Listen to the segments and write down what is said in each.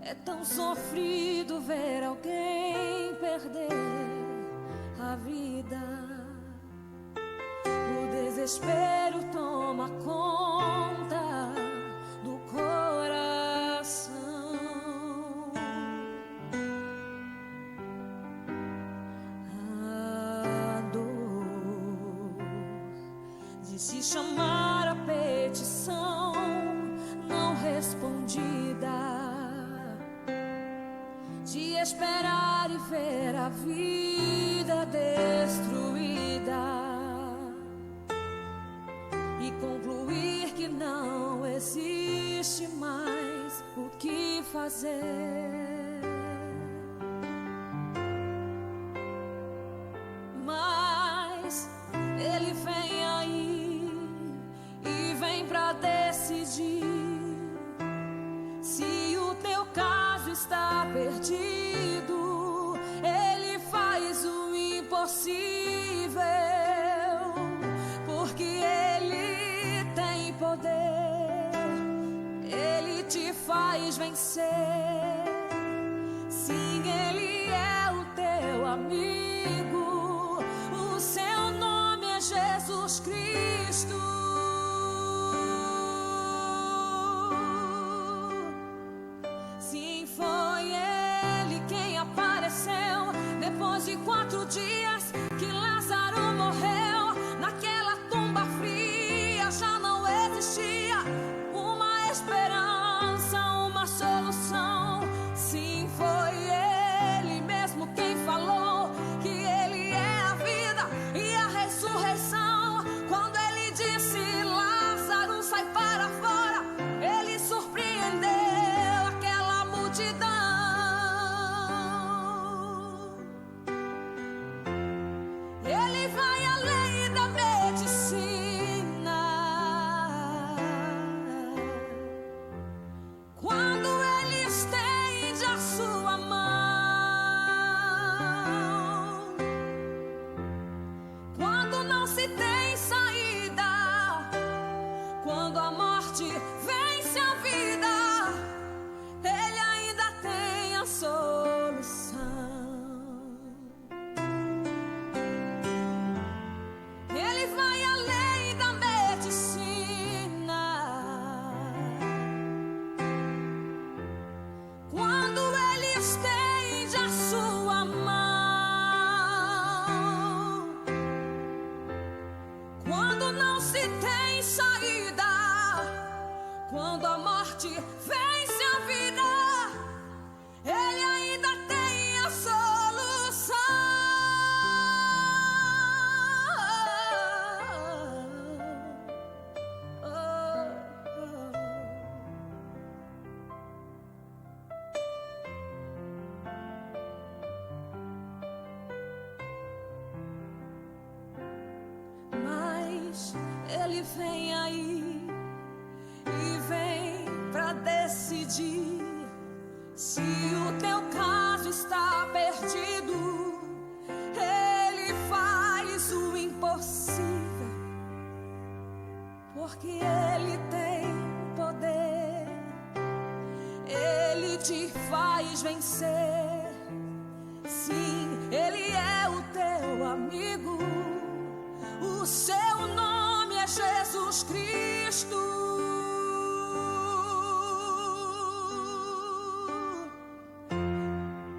É tão sofrido ver alguém perder a vida. O desespero toma conta do coração. A dor de se chamar a petição não respondida, de esperar e ver a vida destruída e concluir que não existe mais o que fazer. Mas ele vem aí e vem pra decidir se o teu caso está perdido. Ele faz o impossível, porque ele tem poder. Ele te faz vencer. Sim, ele é o teu amigo. O seu nome é Jesus Cristo. Sim, foi ele quem apareceu depois de 4 dias que Lázaro morreu. Naquela tumba fria já não existia uma esperança, uma solução. Sim, foi ele mesmo quem falou que ele é a vida e a ressurreição. Quando ele disse: Lázaro, sai para fora, ele surpreendeu aquela multidão. Ele vai além da medicina. Quando ele estende a sua mão, quando não se tem saída, quando a morte vence a vida, ele ainda tem a solução. Ele vai além da medicina. Quando ele estende a sua mão, quando não se tem saída, quando a morte vence a vida, ele ainda tem a solução. Mas ele vem aí e vem pra decidir se o teu caso está perdido. Ele faz o impossível, porque ele tem poder. Ele te faz vencer. Sim, ele é o teu amigo. O seu nome é Jesus Cristo.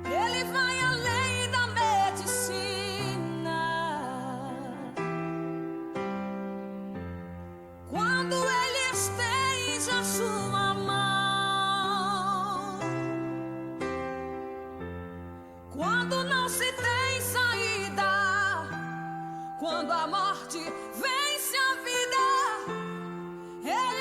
Ele vai além da medicina. Quando ele estende a sua mão, quando não se tem saída, quando a morte vence a vida, ele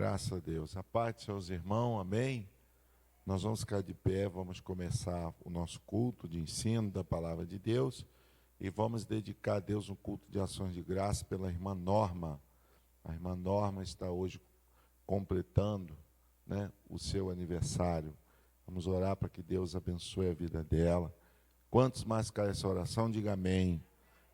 Graças a Deus. A paz de seus irmãos, amém? Nós vamos ficar de pé, vamos começar o nosso culto de ensino da palavra de Deus e vamos dedicar a Deus um culto de ações de graça pela irmã Norma. A irmã Norma está hoje completando, o seu aniversário. Vamos orar para que Deus abençoe a vida dela. Quantos mais querem essa oração, diga amém.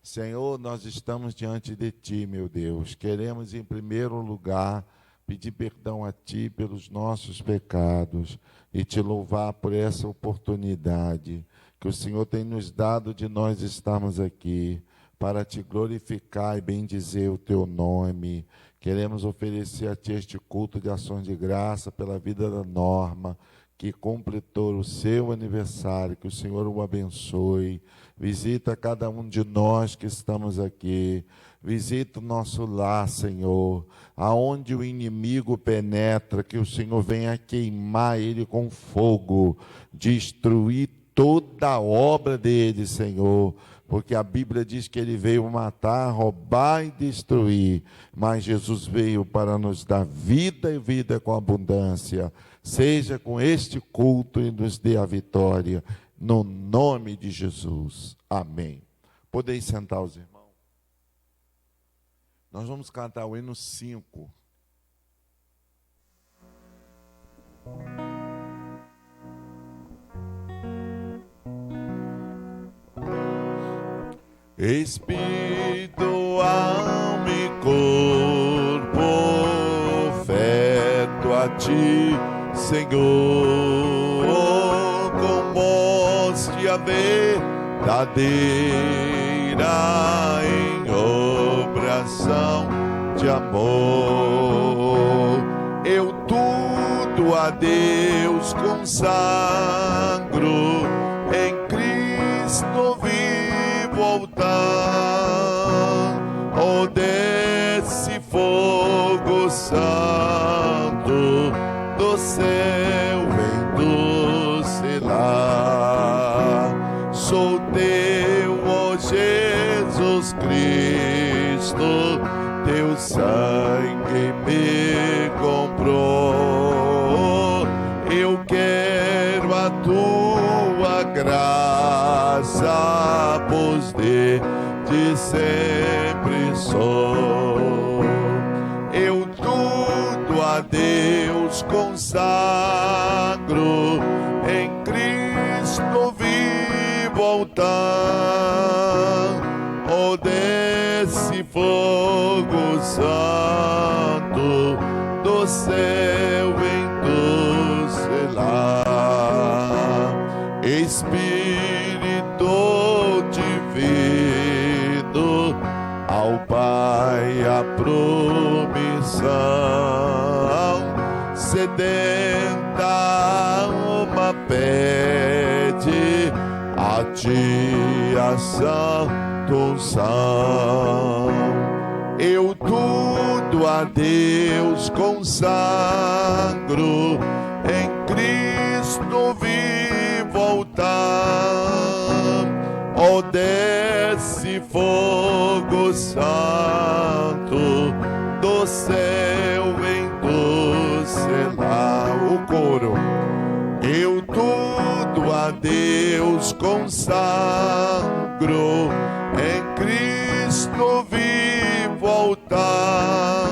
Senhor, nós estamos diante de Ti, meu Deus. Queremos, em primeiro lugar, pedir perdão a Ti pelos nossos pecados e Te louvar por essa oportunidade que o Senhor tem nos dado de nós estarmos aqui para Te glorificar e bendizer o Teu nome. Queremos oferecer a Ti este culto de ações de graça pela vida da Norma, que completou o seu aniversário, que o Senhor o abençoe. Visita cada um de nós que estamos aqui. Visita o nosso lar, Senhor. Aonde o inimigo penetra, que o Senhor venha queimar ele com fogo, destruir toda a obra dele, Senhor. Porque a Bíblia diz que ele veio matar, roubar e destruir. Mas Jesus veio para nos dar vida e vida com abundância. Seja com este culto e nos dê a vitória. No nome de Jesus. Amém. Podeis sentar os irmãos. Nós vamos cantar o hino 5. Espírito, alma e corpo, oferto a Ti, Senhor, como hostia verdadeira em obração de amor. Eu tudo a Deus consagro, em Cristo vivo altar. Oh, desce fogo santo do céu, vem do selar. Sou teu, ó Jesus Cristo, teu sangue me comprou. Eu quero a tua graça, pois de sempre sou. Eu tudo a Deus consagro, em Cristo vivo altar. Oh, desce fogo santo do céu, vem do selar. Espírito divino, ao Pai a promissão, sedenta alma pede a Ti a santa unção. Eu tudo a Deus consagro, em Cristo vivo altar. Oh, desce fogo santo do céu, vem do selar. O coro. Eu tudo a Deus consagro, em Cristo vivo altar.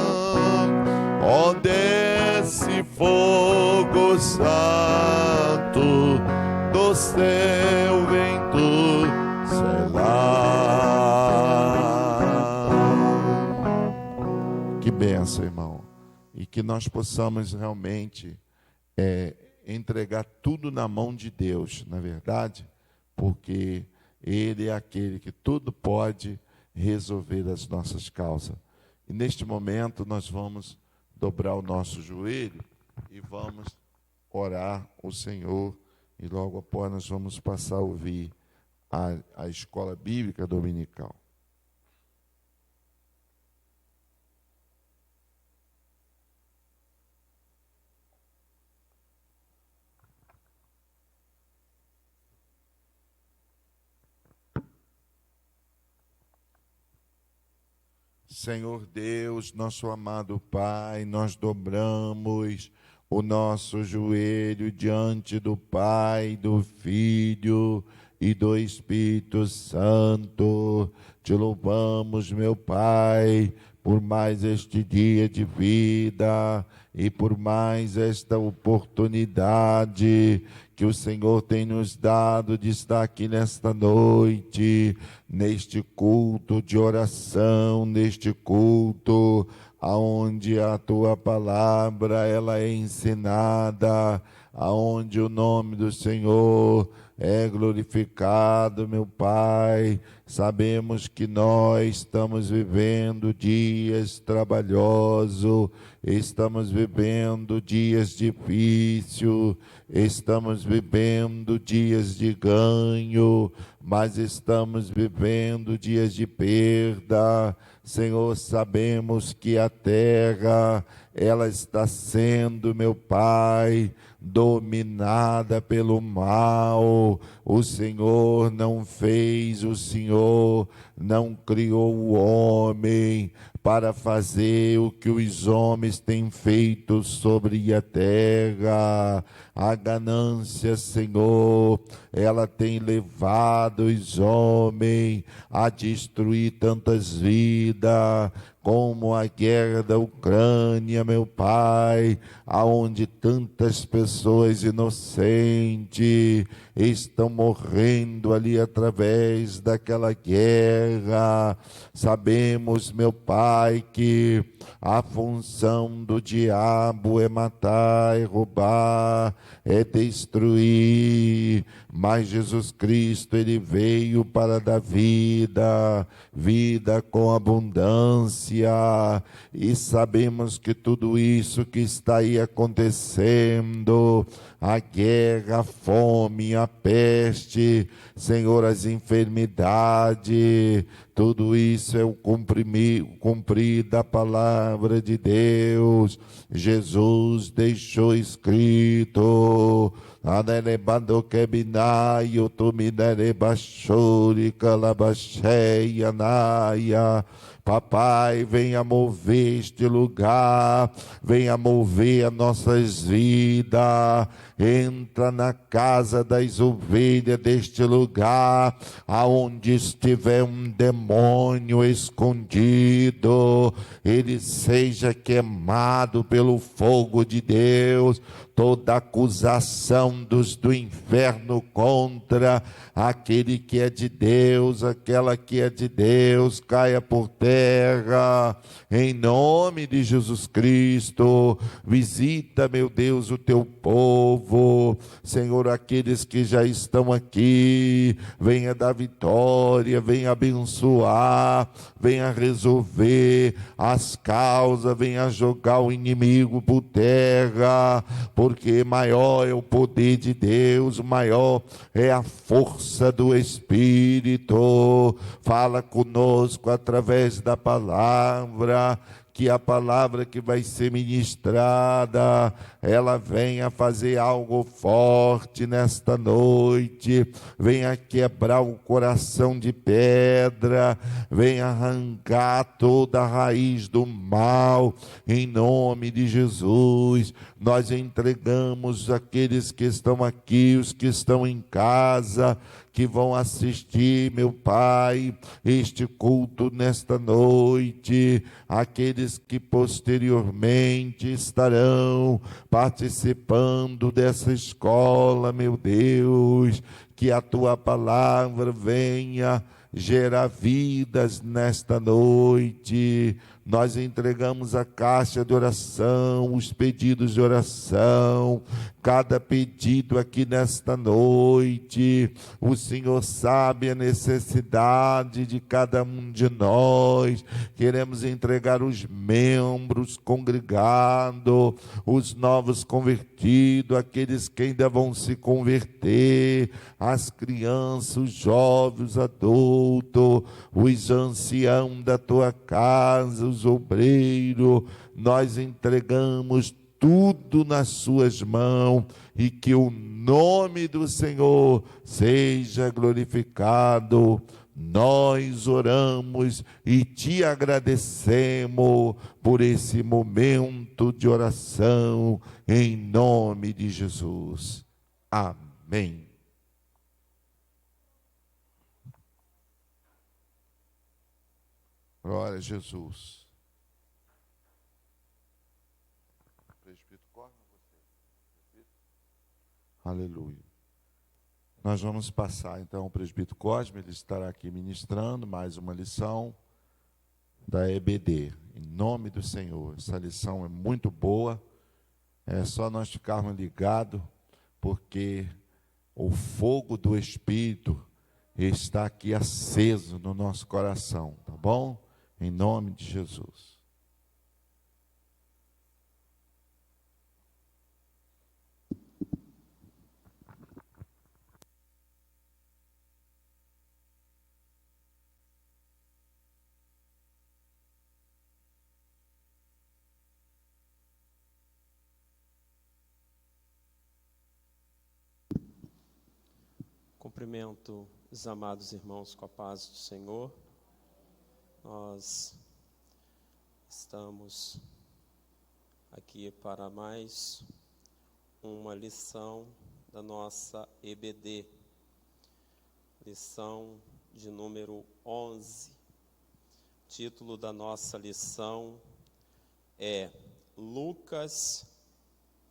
Oh, desce fogo santo do céu, vem do selar. Que bênção, irmão. E que nós possamos realmente entregar tudo na mão de Deus, na verdade, porque Ele é aquele que tudo pode resolver as nossas causas. E neste momento nós vamos dobrar o nosso joelho e vamos orar ao Senhor, e logo após nós vamos passar a ouvir a escola bíblica dominical. Senhor Deus, nosso amado Pai, nós dobramos o nosso joelho diante do Pai, do Filho e do Espírito Santo. Te louvamos, meu Pai, por mais este dia de vida e por mais esta oportunidade que o Senhor tem nos dado de estar aqui nesta noite, neste culto de oração, neste culto aonde a tua palavra ela é ensinada, aonde o nome do Senhor é glorificado, meu Pai. Sabemos que nós estamos vivendo dias trabalhosos, estamos vivendo dias difíceis, estamos vivendo dias de ganho, mas estamos vivendo dias de perda. Senhor, sabemos que a terra, ela está sendo, meu Pai, dominada pelo mal. O Senhor não fez, o Senhor não criou o homem para fazer o que os homens têm feito sobre a terra. A ganância, Senhor, ela tem levado os homens a destruir tantas vidas, como a guerra da Ucrânia, meu Pai, aonde tantas pessoas inocentes estão morrendo ali através daquela guerra. Sabemos, meu Pai, que a função do diabo é matar, é roubar, é destruir, mas Jesus Cristo, ele veio para dar vida, vida com abundância, e sabemos que tudo isso que está aí acontecendo, a guerra, a fome, a peste, Senhor, as enfermidades, tudo isso é o cumprir da palavra de Deus. Jesus deixou escrito: Anerebando kebinai, utuminere bashuri kalabacheia naia. Papai, venha mover este lugar, venha mover as nossas vidas. Entra na casa das ovelhas deste lugar, aonde estiver um demônio escondido, ele seja queimado pelo fogo de Deus. Toda acusação do inferno contra aquele que é de Deus, aquela que é de Deus, caia por terra, em nome de Jesus Cristo. Visita, meu Deus, o teu povo, Senhor, aqueles que já estão aqui, venha dar vitória, venha abençoar, venha resolver as causas, venha jogar o inimigo por terra, porque maior é o poder de Deus, maior é a força do Espírito. Fala conosco através da palavra, que a palavra que vai ser ministrada, ela venha fazer algo forte nesta noite, venha quebrar o coração de pedra, venha arrancar toda a raiz do mal, em nome de Jesus. Nós entregamos aqueles que estão aqui, os que estão em casa, que vão assistir, meu Pai, este culto nesta noite, aqueles que posteriormente estarão participando dessa escola, meu Deus, que a tua palavra venha gerar vidas nesta noite. Nós entregamos a caixa de oração, os pedidos de oração, cada pedido aqui nesta noite. O Senhor sabe a necessidade de cada um de nós. Queremos entregar os membros congregados, os novos convertidos, aqueles que ainda vão se converter, as crianças, os jovens, os adultos, os anciãos da tua casa, os obreiros. Nós entregamos tudo nas suas mãos, e que o nome do Senhor seja glorificado nós oramos e te agradecemos por esse momento de oração, em nome de Jesus. Amém. Glória a Jesus. Aleluia. Nós vamos passar então ao presbítero Cosme, ele estará aqui ministrando mais uma lição da EBD, em nome do Senhor. Essa lição é muito boa, é só nós ficarmos ligados, porque o fogo do Espírito está aqui aceso no nosso coração, tá bom? Em nome de Jesus. Cumprimento os amados irmãos com a paz do Senhor. Nós estamos aqui para mais uma lição da nossa EBD, lição de número 11. O título da nossa lição é Lucas,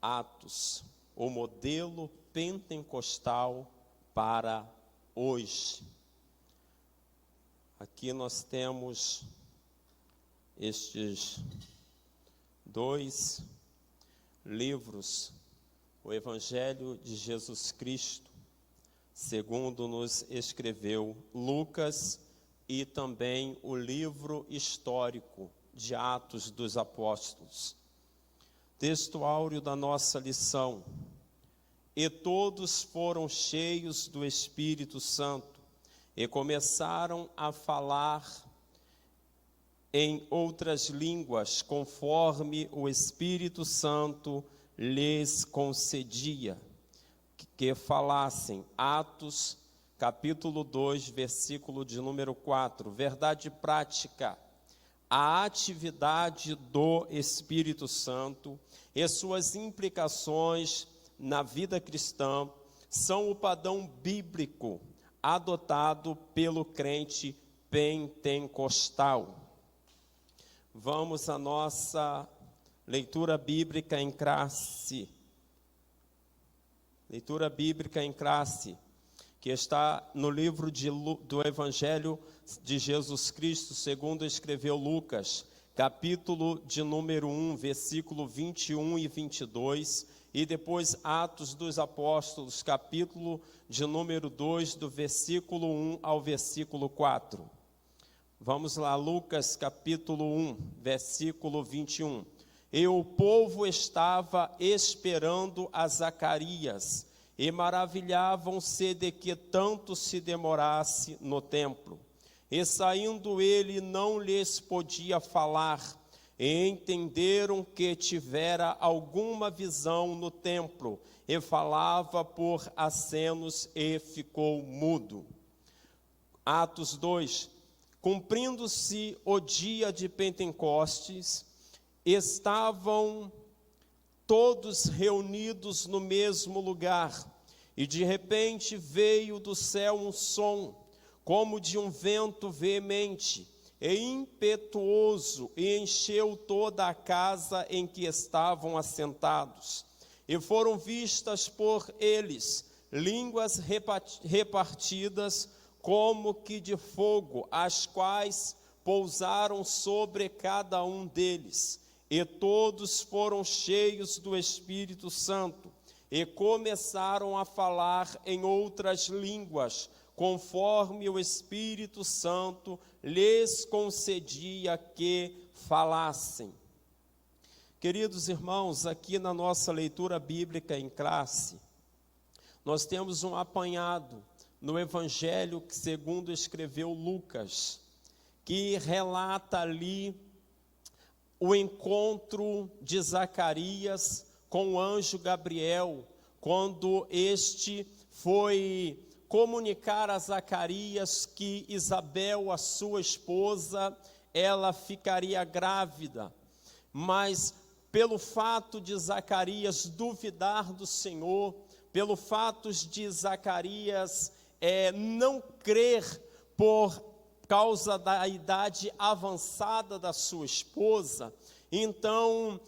Atos, o modelo pentecostal para hoje. Aqui nós temos estes dois livros, o Evangelho de Jesus Cristo, segundo nos escreveu Lucas, e também o livro histórico de Atos dos Apóstolos. Texto áureo da nossa lição: e todos foram cheios do Espírito Santo e começaram a falar em outras línguas, conforme o Espírito Santo lhes concedia que falassem. Atos, capítulo 2, versículo de número 4. Verdade prática: a atividade do Espírito Santo e suas implicações na vida cristã são o padrão bíblico adotado pelo crente pentecostal. Vamos à nossa leitura bíblica em classe. Leitura bíblica em classe, que está no livro do Evangelho de Jesus Cristo, segundo escreveu Lucas, capítulo de número 1, versículo 21 e 22, e depois Atos dos Apóstolos, capítulo de número 2, do versículo 1 ao versículo 4. Vamos lá, Lucas capítulo 1, versículo 21. E o povo estava esperando a Zacarias, e maravilhavam-se de que tanto se demorasse no templo. E saindo ele, não lhes podia falar, e entenderam que tivera alguma visão no templo, e falava por acenos, e ficou mudo. Atos 2. Cumprindo-se o dia de Pentecostes, estavam todos reunidos no mesmo lugar, e de repente veio do céu um som, como de um vento veemente e impetuoso, e encheu toda a casa em que estavam assentados. E foram vistas por eles línguas repartidas como que de fogo, as quais pousaram sobre cada um deles. E todos foram cheios do Espírito Santo, e começaram a falar em outras línguas, conforme o Espírito Santo lhes concedia que falassem. Queridos irmãos, aqui na nossa leitura bíblica em classe, nós temos um apanhado no Evangelho que segundo escreveu Lucas, que relata ali o encontro de Zacarias com o anjo Gabriel, quando este foi comunicar a Zacarias que Isabel, a sua esposa, ela ficaria grávida. Mas pelo fato de Zacarias duvidar do Senhor, pelo fato de Zacarias não crer por causa da idade avançada da sua esposa, então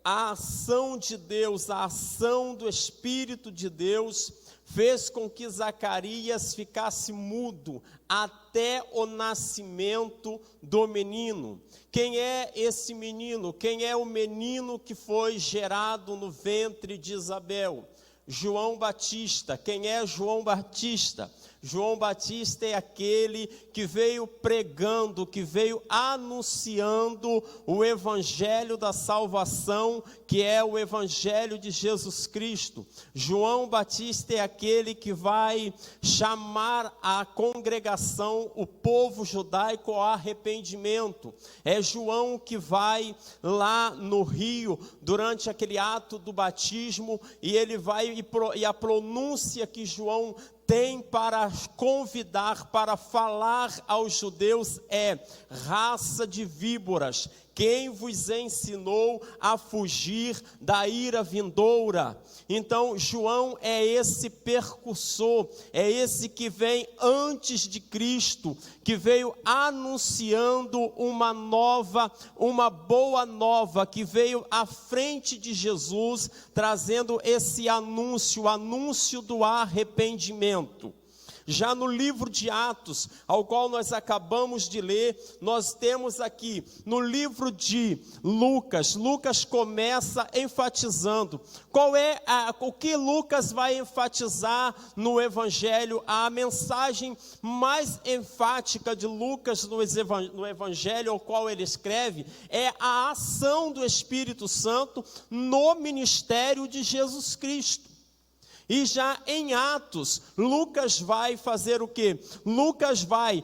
a ação de Deus, a ação do Espírito de Deus fez com que Zacarias ficasse mudo até o nascimento do menino. Quem é esse menino? Quem é o menino que foi gerado no ventre de Isabel? João Batista. Quem é João Batista? João Batista é aquele que veio pregando, que veio anunciando o evangelho da salvação, que é o evangelho de Jesus Cristo. João Batista é aquele que vai chamar a congregação, o povo judaico ao arrependimento. É João que vai lá no rio, durante aquele ato do batismo, e ele vai, e a pronúncia que João tem para convidar, para falar aos judeus é: raça de víboras, quem vos ensinou a fugir da ira vindoura? Então João é esse percursor, é esse que vem antes de Cristo, que veio anunciando uma boa nova, que veio à frente de Jesus, trazendo esse anúncio, o anúncio do arrependimento. Já no livro de Atos, ao qual nós acabamos de ler, nós temos aqui, no livro de Lucas, Lucas começa enfatizando. O que Lucas vai enfatizar no Evangelho? A mensagem mais enfática de Lucas no Evangelho, ao qual ele escreve, é a ação do Espírito Santo no ministério de Jesus Cristo. E já em Atos, Lucas vai fazer o quê? Lucas vai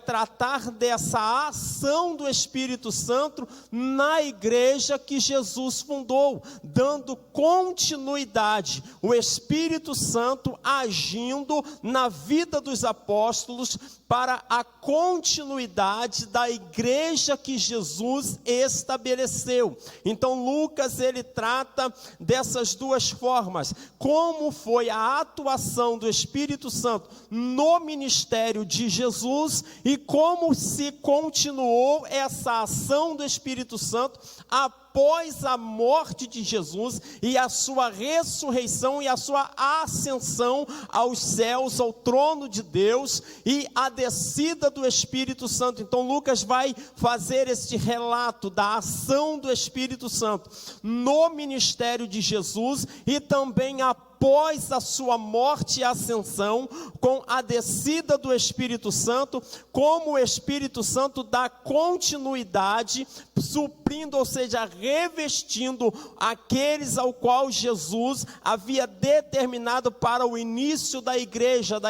tratar dessa ação do Espírito Santo na igreja que Jesus fundou, dando continuidade, o Espírito Santo agindo na vida dos apóstolos para a continuidade da igreja que Jesus estabeleceu. Então Lucas, ele trata dessas duas formas: como foi a atuação do Espírito Santo no ministério de Jesus e como se continuou essa ação do Espírito Santo após a morte de Jesus e a sua ressurreição e a sua ascensão aos céus, ao trono de Deus, e a descida do Espírito Santo. Então Lucas vai fazer este relato da ação do Espírito Santo no ministério de Jesus e também após a sua morte e ascensão, com a descida do Espírito Santo, como o Espírito Santo dá continuidade, suprindo, ou seja, revestindo aqueles ao qual Jesus havia determinado para o início da igreja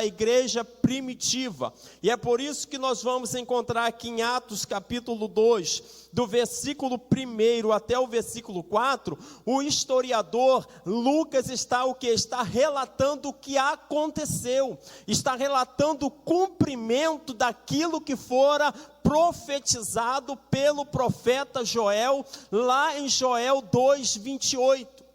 primitiva. E é por isso que nós vamos encontrar aqui em Atos capítulo 2, do versículo 1 até o versículo 4, o historiador Lucas está relatando o que aconteceu, está relatando o cumprimento daquilo que fora profetizado pelo profeta Joel, lá em Joel 2:28.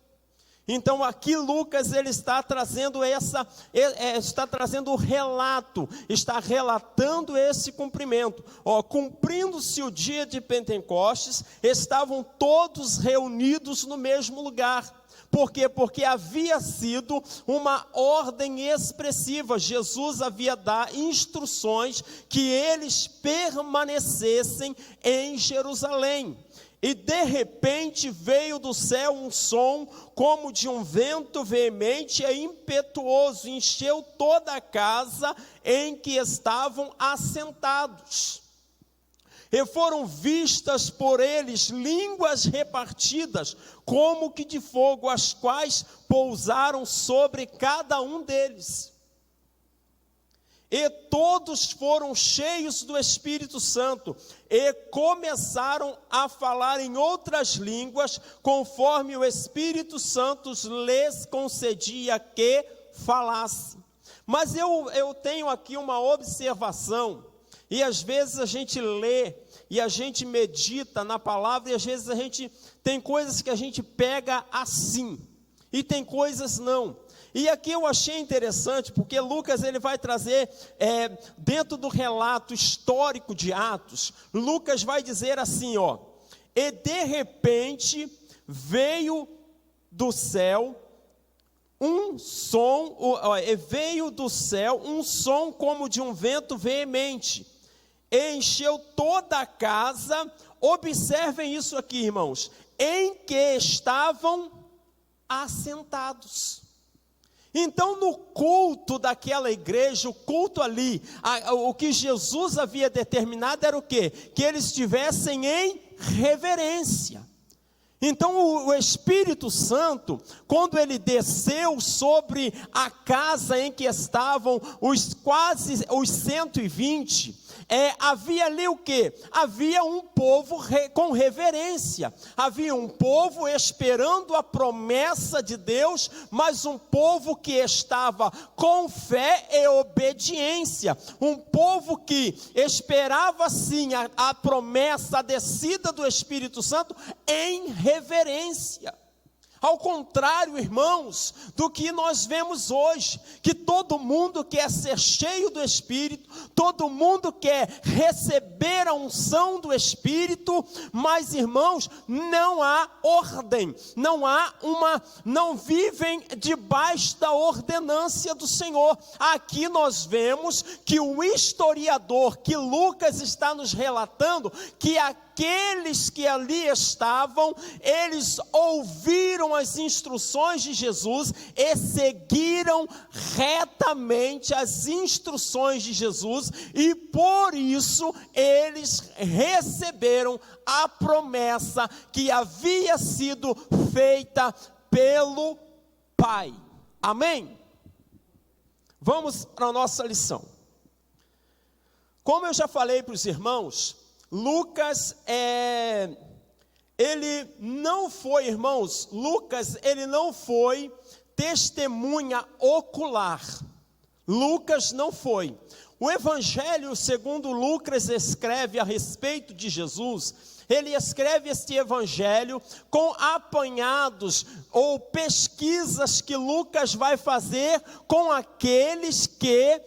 Então aqui Lucas, ele está trazendo o relato, está relatando esse cumprimento. Cumprindo-se o dia de Pentecostes, estavam todos reunidos no mesmo lugar. Por quê? Porque havia sido uma ordem expressiva. Jesus havia dado instruções que eles permanecessem em Jerusalém. E de repente veio do céu um som como de um vento veemente e impetuoso, encheu toda a casa em que estavam assentados. E foram vistas por eles línguas repartidas, como que de fogo, as quais pousaram sobre cada um deles. E todos foram cheios do Espírito Santo e começaram a falar em outras línguas, conforme o Espírito Santo lhes concedia que falasse. Mas eu tenho aqui uma observação, e às vezes a gente lê, e a gente medita na palavra, e às vezes a gente tem coisas que a gente pega assim, e tem coisas não. E aqui eu achei interessante, porque Lucas ele vai trazer, dentro do relato histórico de Atos, Lucas vai dizer assim, ó, e de repente veio do céu um som, veio do céu um som como de um vento veemente, encheu toda a casa, observem isso aqui, irmãos, em que estavam assentados. Então, no culto daquela igreja, o culto ali, o que Jesus havia determinado era o quê? Que eles estivessem em reverência. Então, o Espírito Santo, quando ele desceu sobre a casa em que estavam os 120, havia ali o quê? Havia um povo com reverência, havia um povo esperando a promessa de Deus, mas um povo que estava com fé e obediência, um povo que esperava sim a promessa, a descida do Espírito Santo em reverência. Ao contrário, irmãos, do que nós vemos hoje, que todo mundo quer ser cheio do Espírito, todo mundo quer receber a unção do Espírito, mas, irmãos, não há ordem, não vivem debaixo da ordenância do Senhor. Aqui nós vemos que o historiador, que Lucas está nos relatando, que aqueles que ali estavam, eles ouviram as instruções de Jesus e seguiram retamente as instruções de Jesus, e por isso eles receberam a promessa que havia sido feita pelo Pai. Amém? Vamos para a nossa lição. Como eu já falei para os irmãos, Lucas, ele não foi, irmãos, Lucas, ele não foi testemunha ocular. Lucas não foi. O Evangelho, segundo Lucas escreve a respeito de Jesus, ele escreve este Evangelho com apanhados ou pesquisas que Lucas vai fazer com aqueles que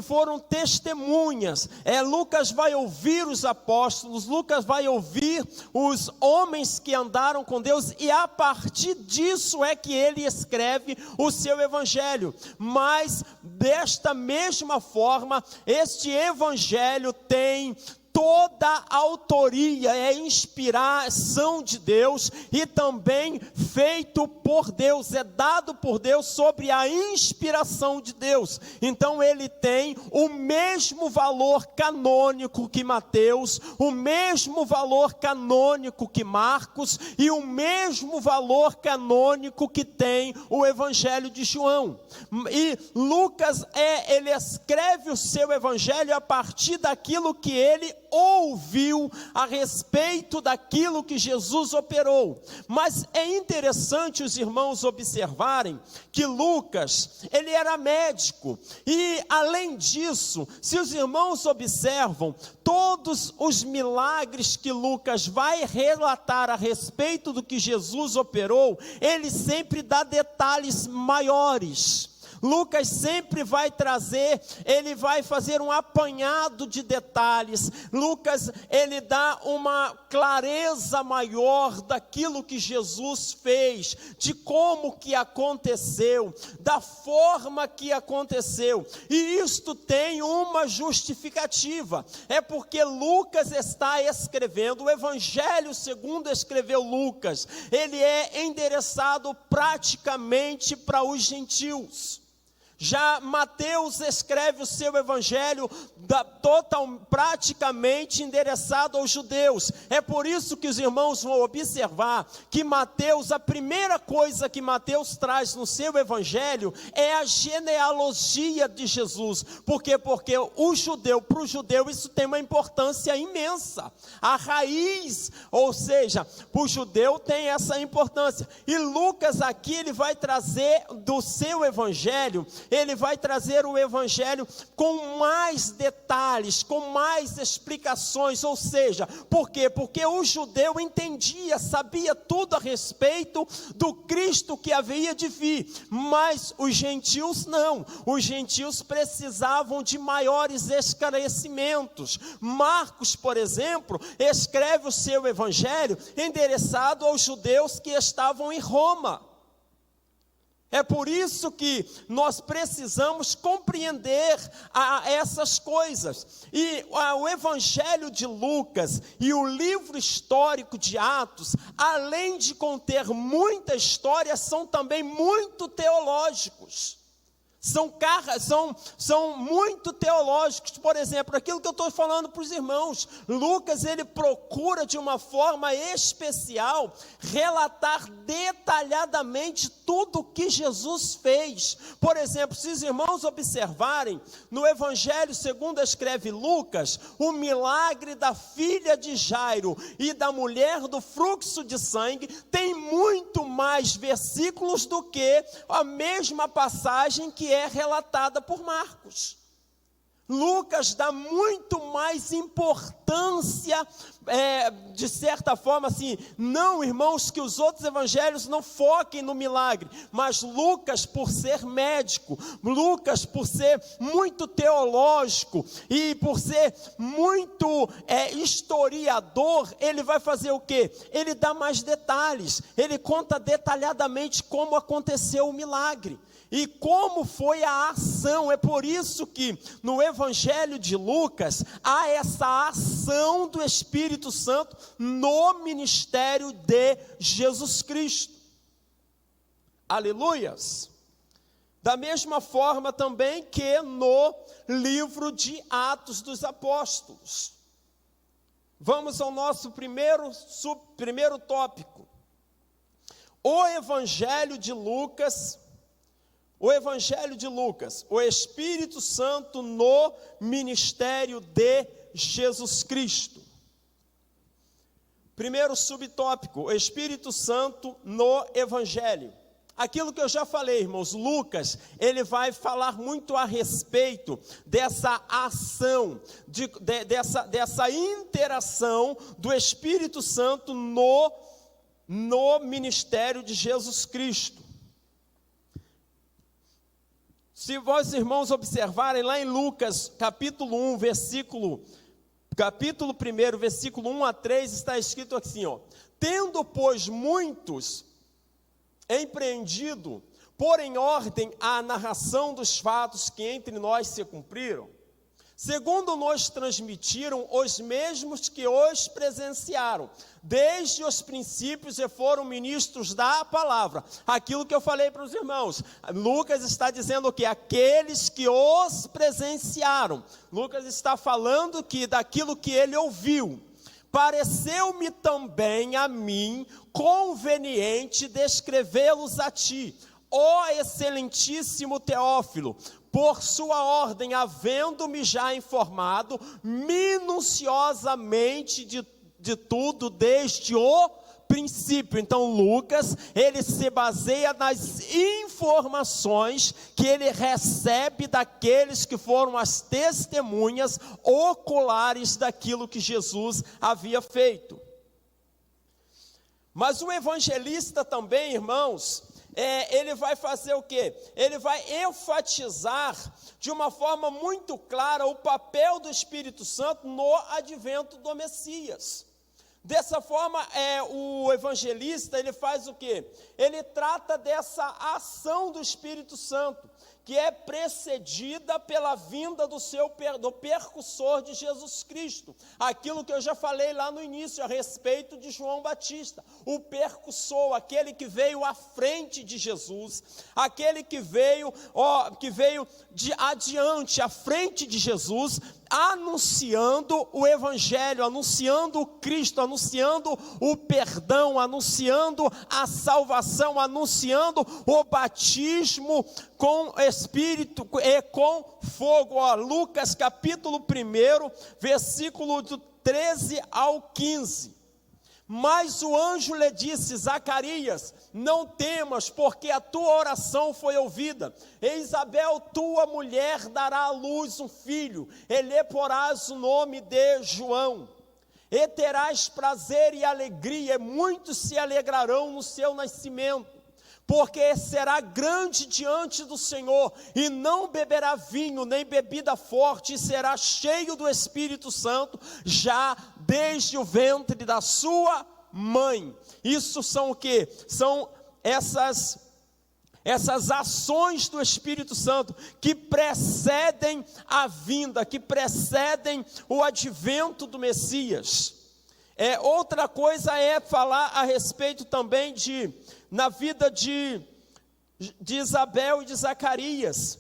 foram testemunhas. Lucas vai ouvir os apóstolos, Lucas vai ouvir os homens que andaram com Deus, e a partir disso é que ele escreve o seu evangelho. Mas desta mesma forma, este evangelho tem toda a autoria, inspiração de Deus, e também feito por Deus, dado por Deus sobre a inspiração de Deus. Então ele tem o mesmo valor canônico que Mateus, o mesmo valor canônico que Marcos, e o mesmo valor canônico que tem o Evangelho de João. E Lucas, ele escreve o seu evangelho a partir daquilo que ele ouviu a respeito daquilo que Jesus operou. Mas é interessante os irmãos observarem que Lucas, ele era médico, e além disso, se os irmãos observam, todos os milagres que Lucas vai relatar a respeito do que Jesus operou, ele sempre dá detalhes maiores. Lucas sempre vai trazer, ele vai fazer um apanhado de detalhes. Lucas, ele dá uma clareza maior daquilo que Jesus fez, de como que aconteceu, da forma que aconteceu. E isto tem uma justificativa, é porque Lucas está escrevendo, o Evangelho segundo escreveu Lucas, ele é endereçado praticamente para os gentios. Já Mateus escreve o seu evangelho praticamente endereçado aos judeus. É por isso que os irmãos vão observar que Mateus, a primeira coisa que Mateus traz no seu evangelho é a genealogia de Jesus. Por quê? Porque para o judeu isso tem uma importância imensa. A raiz, ou seja, para o judeu tem essa importância. E Lucas aqui ele vai trazer do seu evangelho, ele vai trazer o evangelho com mais detalhes, com mais explicações, ou seja, por quê? Porque o judeu entendia, sabia tudo a respeito do Cristo que havia de vir, mas os gentios não, os gentios precisavam de maiores esclarecimentos. Marcos, por exemplo, escreve o seu evangelho endereçado aos judeus que estavam em Roma. É por isso que nós precisamos compreender essas coisas. E o Evangelho de Lucas e o livro histórico de Atos, além de conter muita história, são também muito teológicos. São muito teológicos. Por exemplo, aquilo que eu estou falando para os irmãos, Lucas ele procura de uma forma especial relatar detalhadamente tudo o que Jesus fez. Por exemplo, se os irmãos observarem, no Evangelho segundo escreve Lucas, o milagre da filha de Jairo e da mulher do fluxo de sangue tem muito mais versículos do que a mesma passagem que é relatada por Marcos. Lucas dá muito mais importância, de certa forma assim, não irmãos que os outros evangelhos não foquem no milagre, mas Lucas por ser médico, Lucas por ser muito teológico e por ser muito historiador, ele vai fazer o quê? Ele dá mais detalhes, ele conta detalhadamente como aconteceu o milagre. E como foi a ação. É por isso que no Evangelho de Lucas há essa ação do Espírito Santo no ministério de Jesus Cristo. Aleluias! Da mesma forma também que no livro de Atos dos Apóstolos. Vamos ao nosso primeiro tópico. O Evangelho de Lucas. O Evangelho de Lucas, o Espírito Santo no ministério de Jesus Cristo. Primeiro subtópico, o Espírito Santo no Evangelho. Aquilo que eu já falei, irmãos, Lucas, ele vai falar muito a respeito dessa ação, dessa interação do Espírito Santo no ministério de Jesus Cristo. Se vós, irmãos, observarem lá em Lucas, capítulo 1, capítulo 1, versículo 1 a 3, está escrito assim, ó: tendo, pois, muitos empreendido, pôr em ordem a narração dos fatos que entre nós se cumpriram, segundo nos transmitiram os mesmos que os presenciaram, desde os princípios e foram ministros da palavra. Aquilo que eu falei para os irmãos, Lucas está dizendo que aqueles que os presenciaram, Lucas está falando que daquilo que ele ouviu. Pareceu-me também a mim conveniente descrevê-los a ti, ó excelentíssimo Teófilo, por sua ordem, havendo-me já informado minuciosamente de tudo desde o princípio. Então Lucas, ele se baseia nas informações que ele recebe daqueles que foram as testemunhas oculares daquilo que Jesus havia feito. Mas o evangelista também, irmãos, ele vai fazer o quê? Ele vai enfatizar de uma forma muito clara o papel do Espírito Santo no advento do Messias. Dessa forma, o evangelista, ele faz o quê? Ele trata dessa ação do Espírito Santo, que é precedida pela vinda do percussor de Jesus Cristo. Aquilo que eu já falei lá no início, a respeito de João Batista. O percussor, aquele que veio à frente de Jesus, aquele que veio de adiante, à frente de Jesus, anunciando o Evangelho, anunciando o Cristo, anunciando o perdão, anunciando a salvação, anunciando o batismo com Espírito e com fogo. Lucas capítulo 1, versículo do 13 ao 15. Mas o anjo lhe disse: Zacarias, não temas, porque a tua oração foi ouvida. E Isabel, tua mulher, dará à luz um filho, e lhe porás o nome de João. E terás prazer e alegria, e muitos se alegrarão no seu nascimento, porque será grande diante do Senhor, e não beberá vinho, nem bebida forte, e será cheio do Espírito Santo, já desde o ventre da sua mãe. Isso são o quê? São essas ações do Espírito Santo que precedem a vinda, que precedem o advento do Messias. Outra coisa é falar a respeito também na vida de Isabel e de Zacarias,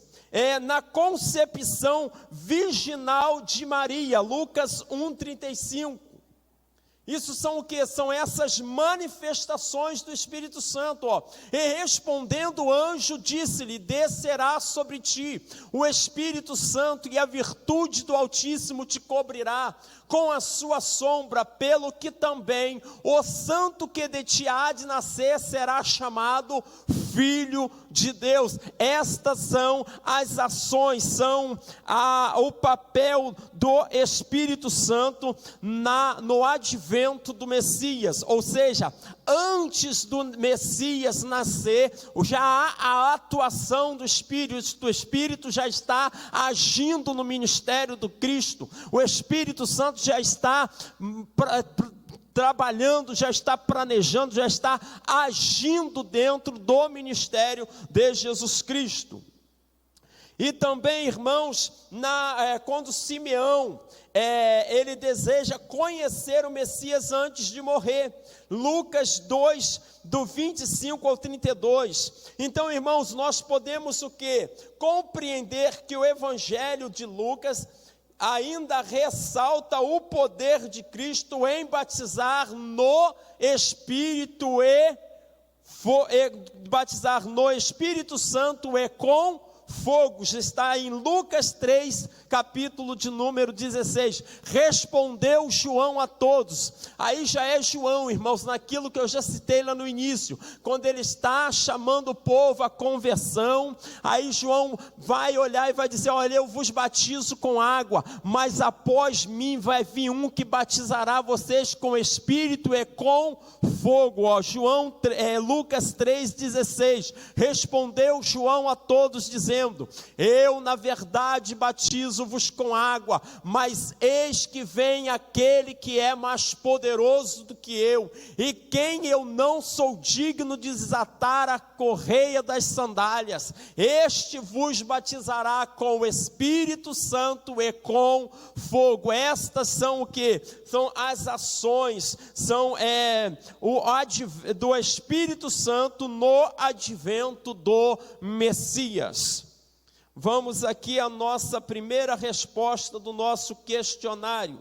na concepção virginal de Maria, Lucas 1:35. Isso são o que? São essas manifestações do Espírito Santo. E respondendo o anjo, disse-lhe: descerá sobre ti o Espírito Santo, e a virtude do Altíssimo te cobrirá com a sua sombra, pelo que também o santo que de ti há de nascer será chamado Filho de Deus. Estas são as ações, são o papel do Espírito Santo no advento do Messias. Ou seja, antes do Messias nascer, já há a atuação do Espírito já está agindo no ministério do Cristo. O Espírito Santo já está trabalhando, já está planejando, já está agindo dentro do ministério de Jesus Cristo. E também, irmãos, quando Simeão, ele deseja conhecer o Messias antes de morrer, Lucas 2, do 25 ao 32, então, irmãos, nós podemos o quê? Compreender que o Evangelho de Lucas ainda ressalta o poder de Cristo em batizar no Espírito batizar no Espírito Santo e com fogo. Está em Lucas 3, capítulo de número 16. Respondeu João a todos. Aí já é João, irmãos, naquilo que eu já citei lá no início, quando ele está chamando o povo à conversão. Aí João vai olhar e vai dizer: olha, eu vos batizo com água, mas após mim vai vir um que batizará vocês com Espírito e com fogo. Lucas 3,16. Respondeu João a todos, dizendo: eu na verdade batizo-vos com água, mas eis que vem aquele que é mais poderoso do que eu, e quem eu não sou digno de desatar a correia das sandálias. Este vos batizará com o Espírito Santo e com fogo. Estas são o que? São as ações, são do Espírito Santo no advento do Messias. Vamos aqui à nossa primeira resposta do nosso questionário.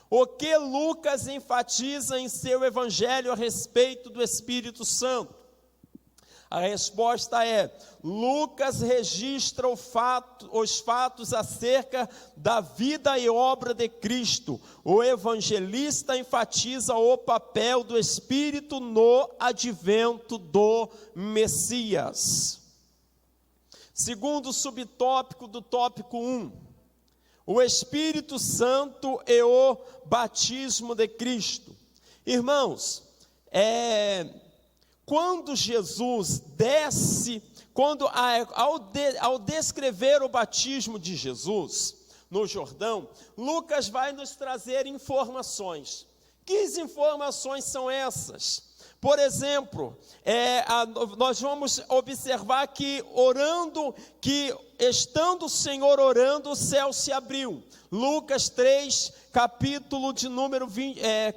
O que Lucas enfatiza em seu evangelho a respeito do Espírito Santo? A resposta é: Lucas registra os fatos acerca da vida e obra de Cristo. O evangelista enfatiza o papel do Espírito no advento do Messias. Segundo subtópico do tópico 1, o Espírito Santo e o batismo de Cristo. Irmãos, quando Jesus desce, ao descrever o batismo de Jesus no Jordão, Lucas vai nos trazer informações. Que informações são essas? Por exemplo, nós vamos observar que estando o Senhor orando, o céu se abriu. Lucas 3, capítulo de número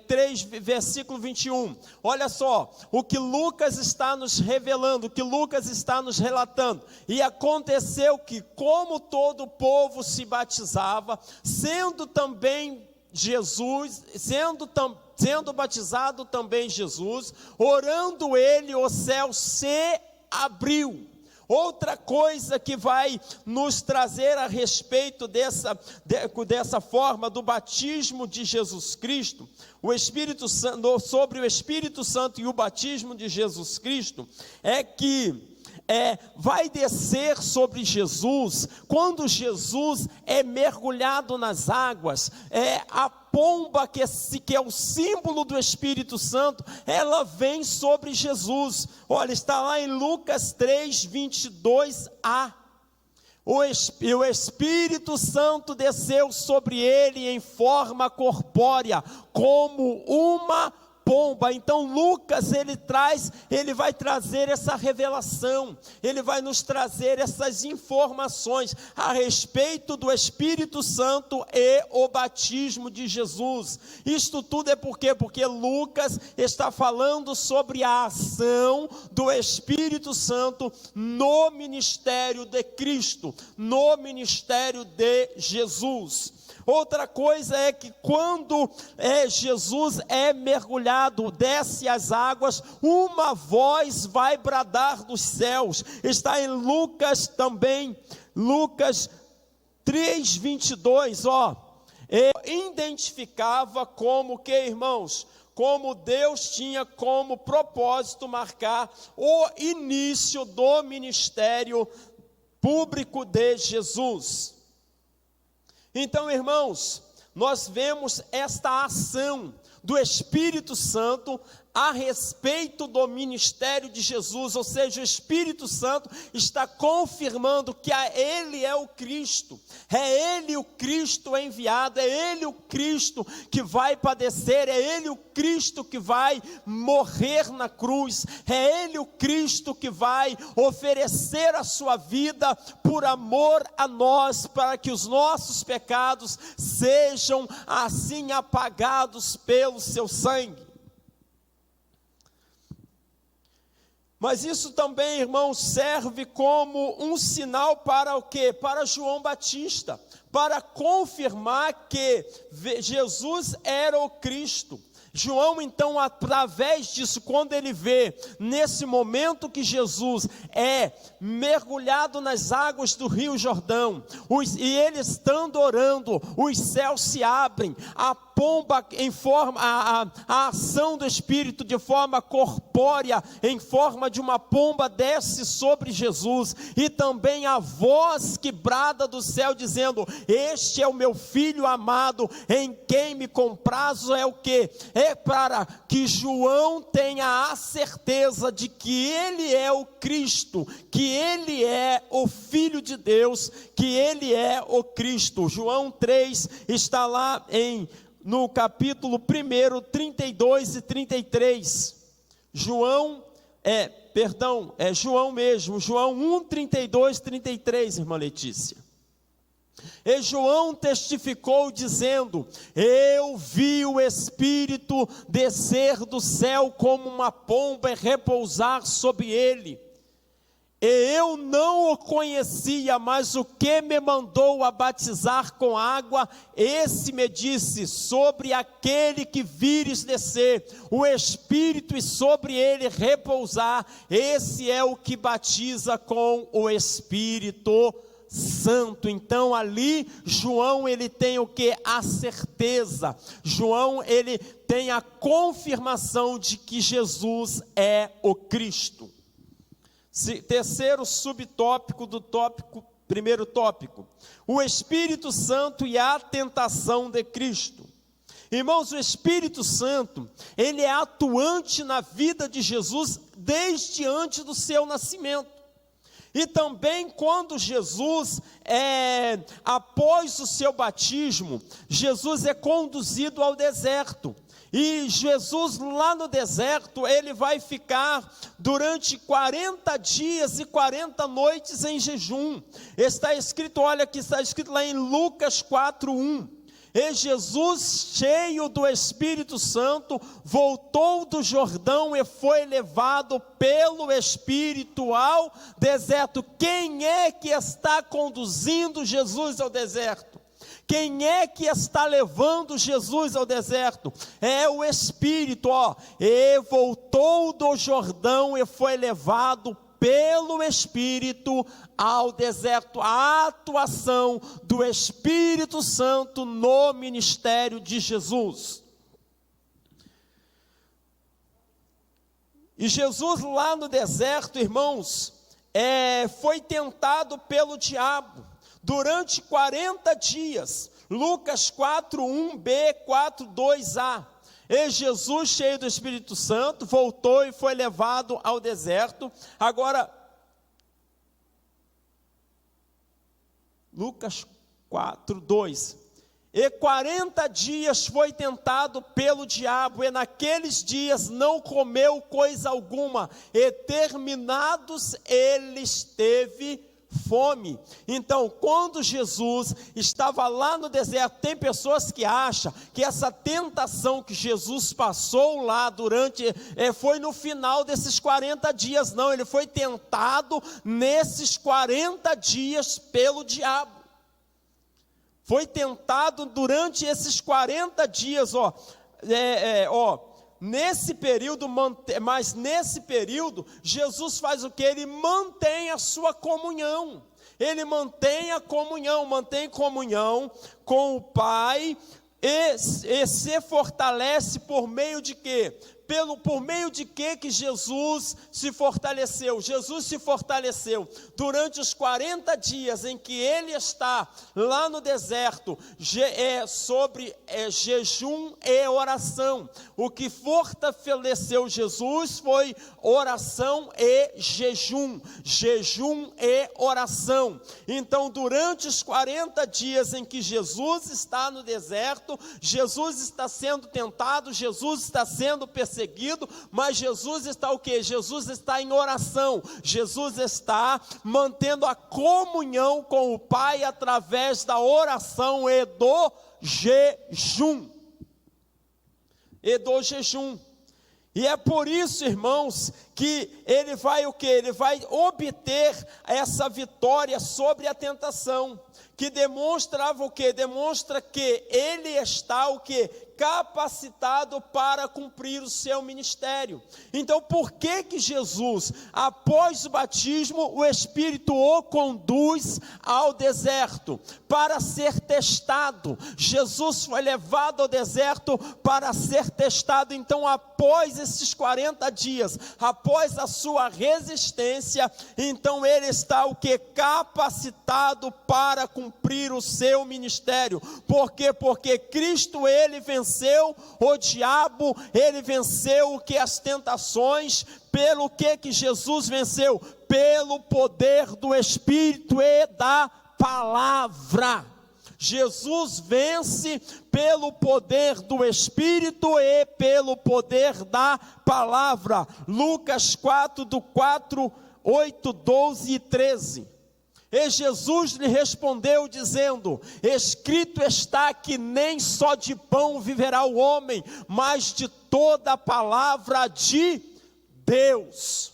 3, versículo 21. Olha só, o que Lucas está nos revelando, o que Lucas está nos relatando. E aconteceu que, como todo o povo se batizava, sendo batizado também Jesus, orando ele, o céu se abriu. Outra coisa que vai nos trazer a respeito dessa forma do batismo de Jesus Cristo, sobre o Espírito Santo e o batismo de Jesus Cristo, é que vai descer sobre Jesus, quando Jesus é mergulhado nas águas, a pomba que é o símbolo do Espírito Santo, ela vem sobre Jesus. Olha, está lá em Lucas 3, 22a. O Espírito Santo desceu sobre ele em forma corpórea, como uma pomba. Então Lucas ele vai trazer essa revelação, ele vai nos trazer essas informações a respeito do Espírito Santo e o batismo de Jesus. Isto tudo é por quê? Porque Lucas está falando sobre a ação do Espírito Santo no ministério de Cristo, no ministério de Jesus. Outra coisa é que quando Jesus é mergulhado, desce as águas, uma voz vai bradar dos céus. Está em Lucas também, Lucas 3, 22, identificava como que, irmãos, como Deus tinha como propósito marcar o início do ministério público de Jesus. Então, irmãos, nós vemos esta ação do Espírito Santo a respeito do ministério de Jesus, ou seja, o Espírito Santo está confirmando que Ele é o Cristo, é Ele o Cristo enviado, é Ele o Cristo que vai padecer, é Ele o Cristo que vai morrer na cruz, é Ele o Cristo que vai oferecer a sua vida por amor a nós, para que os nossos pecados sejam assim apagados pelo seu sangue. Mas isso também, irmãos, serve como um sinal para o quê? Para João Batista, para confirmar que Jesus era o Cristo. João, então, através disso, quando ele vê, nesse momento que Jesus é mergulhado nas águas do Rio Jordão, e ele estando orando, os céus se abrem, a pomba a ação do Espírito de forma corpórea, em forma de uma pomba, desce sobre Jesus, e também a voz que brada do céu, dizendo: este é o meu filho amado, em quem me comprazo. É o que? É para que João tenha a certeza de que ele é o Cristo, que ele é o Filho de Deus, que ele é o Cristo. João 3 está lá no capítulo 1, 32 e 33. João mesmo, João 1, 32 e 33, irmã Letícia. E João testificou dizendo: eu vi o Espírito descer do céu como uma pomba e repousar sobre ele. E eu não o conhecia, mas o que me mandou a batizar com água, esse me disse: sobre aquele que vires descer o Espírito e sobre ele repousar, esse é o que batiza com o Espírito Santo. Então ali João ele tem o que? A certeza. João ele tem a confirmação de que Jesus é o Cristo. Terceiro subtópico do primeiro tópico: o Espírito Santo e a tentação de Cristo. Irmãos, o Espírito Santo, ele é atuante na vida de Jesus desde antes do seu nascimento. E também quando Jesus, após o seu batismo, Jesus é conduzido ao deserto. E Jesus lá no deserto, ele vai ficar durante 40 dias e 40 noites em jejum. Está escrito, olha que está escrito lá em Lucas 4:1. E Jesus, cheio do Espírito Santo, voltou do Jordão e foi levado pelo Espírito ao deserto. Quem é que está conduzindo Jesus ao deserto? Quem é que está levando Jesus ao deserto? É o Espírito, E voltou do Jordão e foi levado pelo Espírito ao deserto. A atuação do Espírito Santo no ministério de Jesus. E Jesus lá no deserto, irmãos, foi tentado pelo diabo durante 40 dias. Lucas 4:1b, 4:2a. E Jesus, cheio do Espírito Santo, voltou e foi levado ao deserto. Agora, Lucas 4:2. E 40 dias foi tentado pelo diabo, e naqueles dias não comeu coisa alguma, e terminados eles teve fome. Então, quando Jesus estava lá no deserto, tem pessoas que acham que essa tentação que Jesus passou lá foi no final desses 40 dias. Não, ele foi tentado nesses 40 dias pelo diabo. Foi tentado durante esses 40 dias, nesse período, mas nesse período, Jesus faz o que? Ele mantém a sua comunhão. Ele mantém comunhão com o Pai e se fortalece por meio de quê? Por meio de que Jesus se fortaleceu? Jesus se fortaleceu durante os 40 dias em que ele está lá no deserto, sobre jejum e oração. O que fortaleceu Jesus foi oração e jejum e oração. Então, durante os 40 dias em que Jesus está no deserto, Jesus está sendo tentado, Jesus está sendo perseguido, mas Jesus está o quê? Jesus está em oração. Jesus está mantendo a comunhão com o Pai através da oração e do jejum. E é por isso, irmãos, que ele vai o quê? Ele vai obter essa vitória sobre a tentação, que demonstrava o quê? Demonstra que ele está o quê? Capacitado para cumprir o seu ministério. Então, por que Jesus, após o batismo, o Espírito o conduz ao deserto? Para ser testado. Jesus foi levado ao deserto para ser testado. Então, após esses 40 dias, após a sua resistência, então ele está o que? Capacitado para cumprir o seu ministério. Por quê? Porque Cristo, ele venceu o diabo, ele venceu o que? As tentações. Pelo que Jesus venceu? Pelo poder do Espírito e da palavra. Jesus vence pelo poder do Espírito e pelo poder da palavra. Lucas 4, 8, 12 e 13. E Jesus lhe respondeu dizendo: escrito está que nem só de pão viverá o homem, mas de toda a palavra de Deus.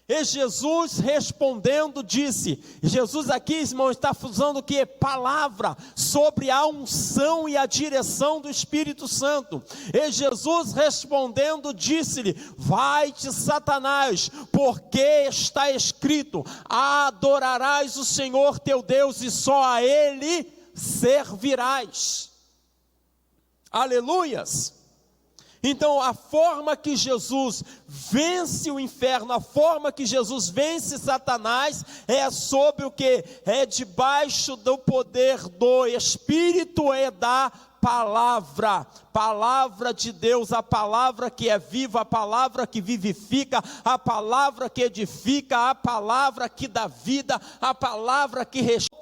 E Jesus respondendo disse, Jesus aqui, irmão, está usando o que? Palavra, sobre a unção e a direção do Espírito Santo. E Jesus respondendo disse-lhe: vai-te, Satanás, porque está escrito: adorarás o Senhor teu Deus e só a Ele servirás. Aleluias! Então, a forma que Jesus vence o inferno, a forma que Jesus vence Satanás, é sobre o que? É debaixo do poder do Espírito e da palavra de Deus, a palavra que é viva, a palavra que vivifica, a palavra que edifica, a palavra que dá vida, a palavra que restaura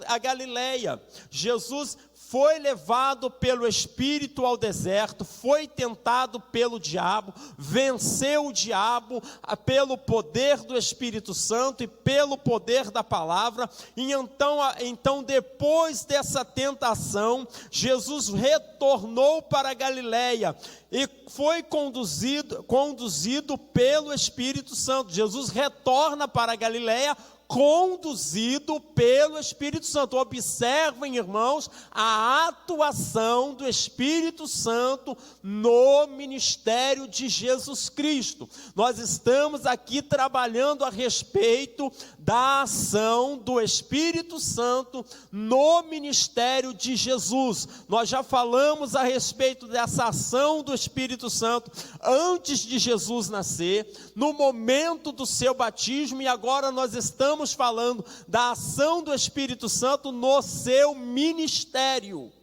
a Galileia. Jesus foi levado pelo Espírito ao deserto, foi tentado pelo diabo, venceu o diabo pelo poder do Espírito Santo e pelo poder da palavra. E então depois dessa tentação, Jesus retornou para a Galileia e foi conduzido pelo Espírito Santo. Jesus retorna para a Galileia conduzido pelo Espírito Santo. Observem, irmãos, a atuação do Espírito Santo no ministério de Jesus Cristo. Nós estamos aqui trabalhando a respeito da ação do Espírito Santo no ministério de Jesus. Nós já falamos a respeito dessa ação do Espírito Santo antes de Jesus nascer, no momento do seu batismo, e agora nós estamos falando da ação do Espírito Santo no seu ministério.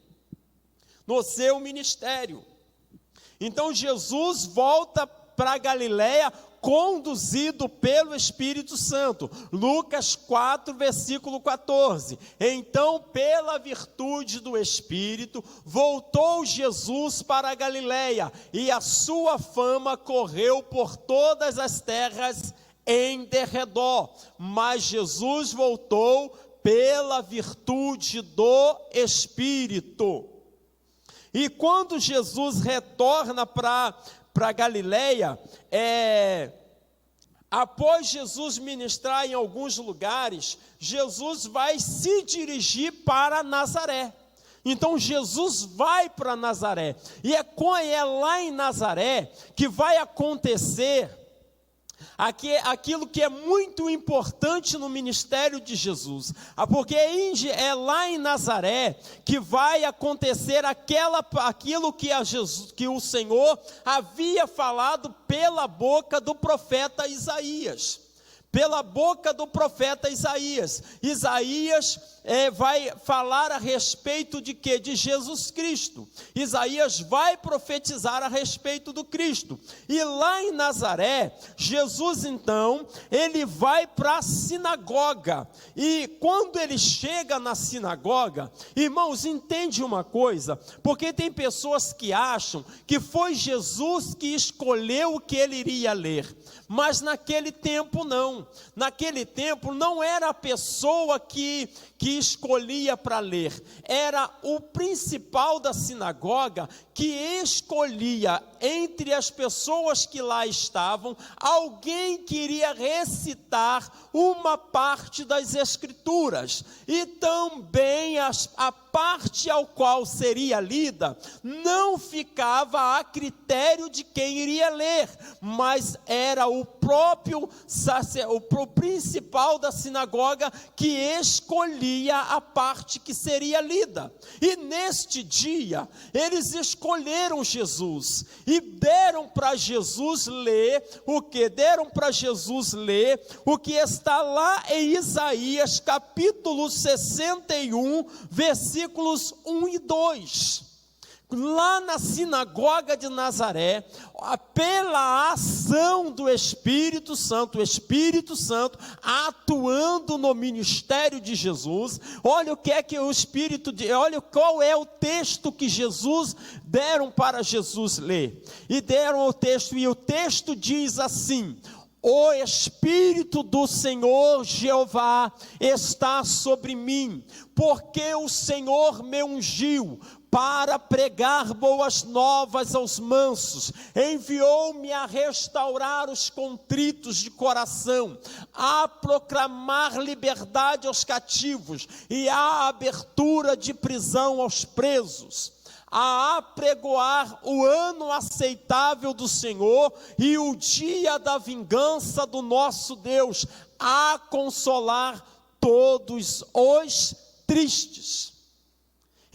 No seu ministério. Então Jesus volta para a Galileia conduzido pelo Espírito Santo. Lucas 4, versículo 14. Então, pela virtude do Espírito, voltou Jesus para a Galileia, e a sua fama correu por todas as terras em derredor. Mas Jesus voltou pela virtude do Espírito. E quando Jesus retorna para Galileia, após Jesus ministrar em alguns lugares, Jesus vai se dirigir para Nazaré. Então Jesus vai para Nazaré, e é lá em Nazaré que vai acontecer aquilo que é muito importante no ministério de Jesus, porque é lá em Nazaré que vai acontecer aquilo que o Senhor havia falado pela boca do profeta Isaías. Pela boca do profeta Isaías. Isaías vai falar a respeito de quê? De Jesus Cristo. Isaías vai profetizar a respeito do Cristo. E lá em Nazaré, Jesus então, ele vai para a sinagoga. E quando ele chega na sinagoga, irmãos, entende uma coisa? Porque tem pessoas que acham que foi Jesus que escolheu o que ele iria ler. Mas naquele tempo não. Naquele tempo não era a pessoa que escolhia para ler. Era o principal da sinagoga que escolhia entre as pessoas que lá estavam alguém que iria recitar uma parte das Escrituras. E também a parte ao qual seria lida não ficava a critério de quem iria ler, mas era o próprio o principal da sinagoga que escolhia a parte que seria lida. E neste dia, eles escolheram Jesus e deram para Jesus ler o que? Deram para Jesus ler o que está lá em Isaías capítulo 61, versículos 1 e 2. Lá na sinagoga de Nazaré, pela ação do Espírito Santo, o Espírito Santo atuando no ministério de Jesus, olha o que é que o Espírito, olha qual é o texto que deram para Jesus ler, e deram o texto, e o texto diz assim: o Espírito do Senhor Jeová está sobre mim, porque o Senhor me ungiu para pregar boas novas aos mansos, enviou-me a restaurar os contritos de coração, a proclamar liberdade aos cativos e a abertura de prisão aos presos, a apregoar o ano aceitável do Senhor e o dia da vingança do nosso Deus, a consolar todos os tristes.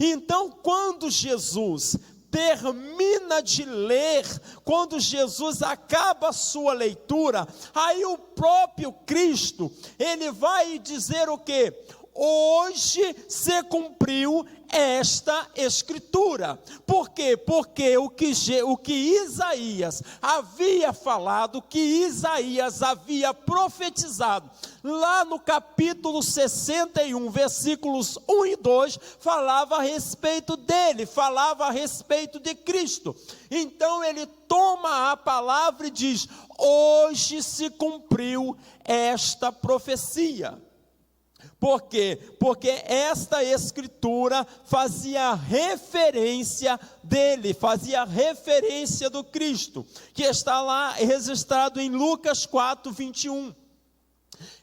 Então, quando Jesus termina de ler, quando Jesus acaba a sua leitura, aí o próprio Cristo, ele vai dizer o quê? Hoje se cumpriu esta escritura. Por quê? Porque o que Isaías havia falado, o que Isaías havia profetizado, lá no capítulo 61, versículos 1 e 2, falava a respeito dele, falava a respeito de Cristo. Então ele toma a palavra e diz: hoje se cumpriu esta profecia. Por quê? Porque esta escritura fazia referência dele, fazia referência do Cristo, que está lá registrado em Lucas 4, 21.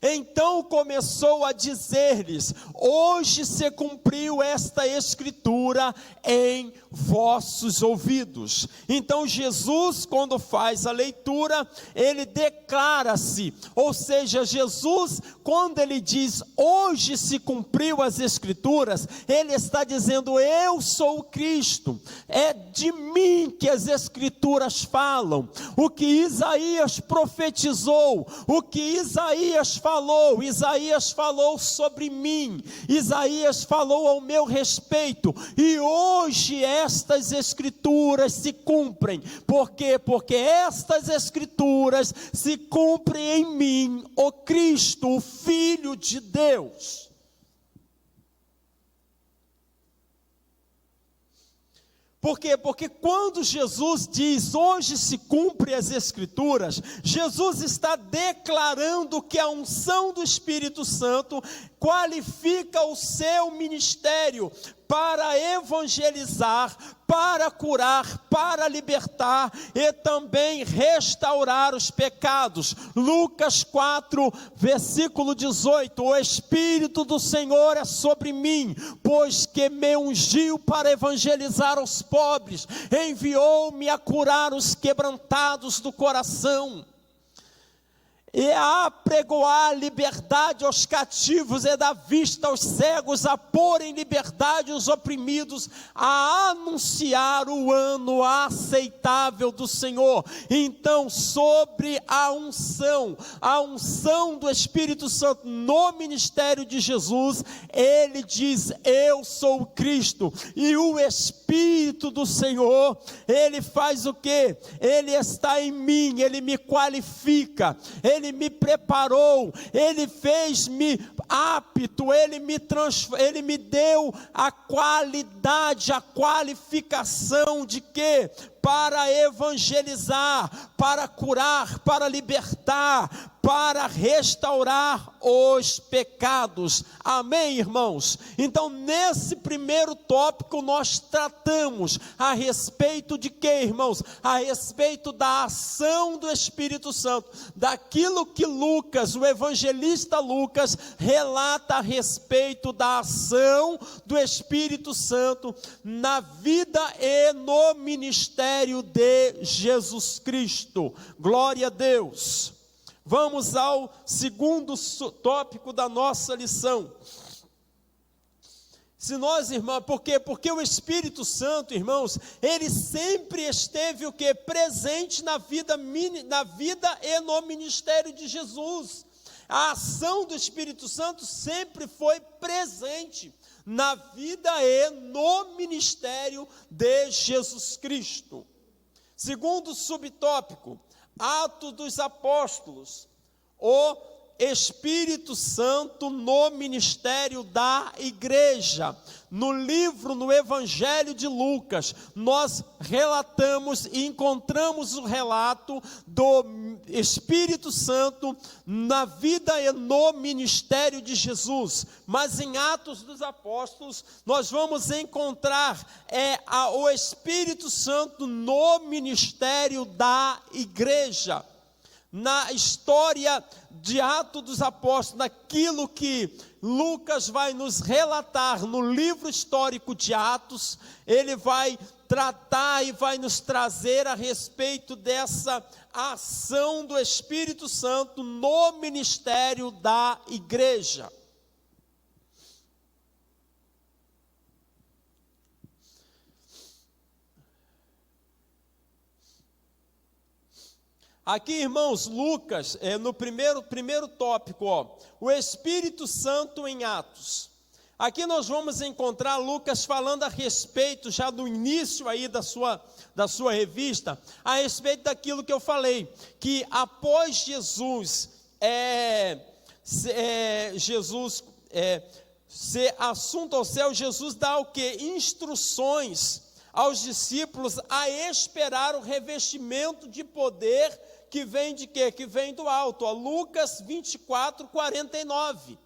Então começou a dizer-lhes: hoje se cumpriu esta escritura em vossos ouvidos. Então Jesus, quando faz a leitura, ele declara-se, ou seja, Jesus, quando ele diz hoje se cumpriu as escrituras, ele está dizendo: eu sou o Cristo, é de mim que as escrituras falam. O que Isaías profetizou, o que Isaías falou sobre mim, Isaías falou ao meu respeito, e hoje estas escrituras se cumprem. Por quê? Porque estas escrituras se cumprem em mim, o Cristo, o Filho de Deus. Por quê? Porque quando Jesus diz hoje se cumpre as escrituras, Jesus está declarando que a unção do Espírito Santo qualifica o seu ministério para evangelizar, para curar, para libertar e também restaurar os pecados. Lucas 4, versículo 18: o Espírito do Senhor é sobre mim, pois que me ungiu para evangelizar os pobres, enviou-me a curar os quebrantados do coração, e a apregoar liberdade aos cativos, e dar vista aos cegos, a pôr em liberdade os oprimidos, a anunciar o ano aceitável do Senhor. Então, sobre a unção do Espírito Santo no ministério de Jesus, ele diz: eu sou o Cristo, e o Espírito do Senhor, ele faz o quê? Ele está em mim, ele me qualifica, ele me preparou, ele fez-me apto, ele me deu a qualidade, a qualificação de quê? Para evangelizar, para curar, para libertar, para restaurar os pecados. Amém, irmãos? Então, nesse primeiro tópico, nós tratamos a respeito de quê, irmãos? A respeito da ação do Espírito Santo, daquilo que Lucas, o evangelista Lucas, relata a respeito da ação do Espírito Santo na vida e no ministério de Jesus Cristo. Glória a Deus. Vamos ao segundo tópico da nossa lição. Se nós, irmãos, por quê? Porque o Espírito Santo, irmãos, ele sempre esteve o quê? Presente na vida e no ministério de Jesus. A ação do Espírito Santo sempre foi presente na vida e no ministério de Jesus Cristo. Segundo subtópico, Atos dos Apóstolos, o Espírito Santo no ministério da igreja. No Evangelho de Lucas, nós relatamos e encontramos o relato do Espírito Santo na vida e no ministério de Jesus. Mas em Atos dos Apóstolos, nós vamos encontrar o Espírito Santo no ministério da igreja. Na história de Atos dos Apóstolos, naquilo que Lucas vai nos relatar no livro histórico de Atos, ele vai tratar e vai nos trazer a respeito dessa ação do Espírito Santo no ministério da igreja. Aqui, irmãos, Lucas, no primeiro tópico, o Espírito Santo em Atos. Aqui nós vamos encontrar Lucas falando a respeito, já do início aí da sua revista, a respeito daquilo que eu falei, que após Jesus ser assunto ao céu, Jesus dá o quê? Instruções aos discípulos a esperar o revestimento de poder que vem de quê? Que vem do alto. Lucas 24, 49.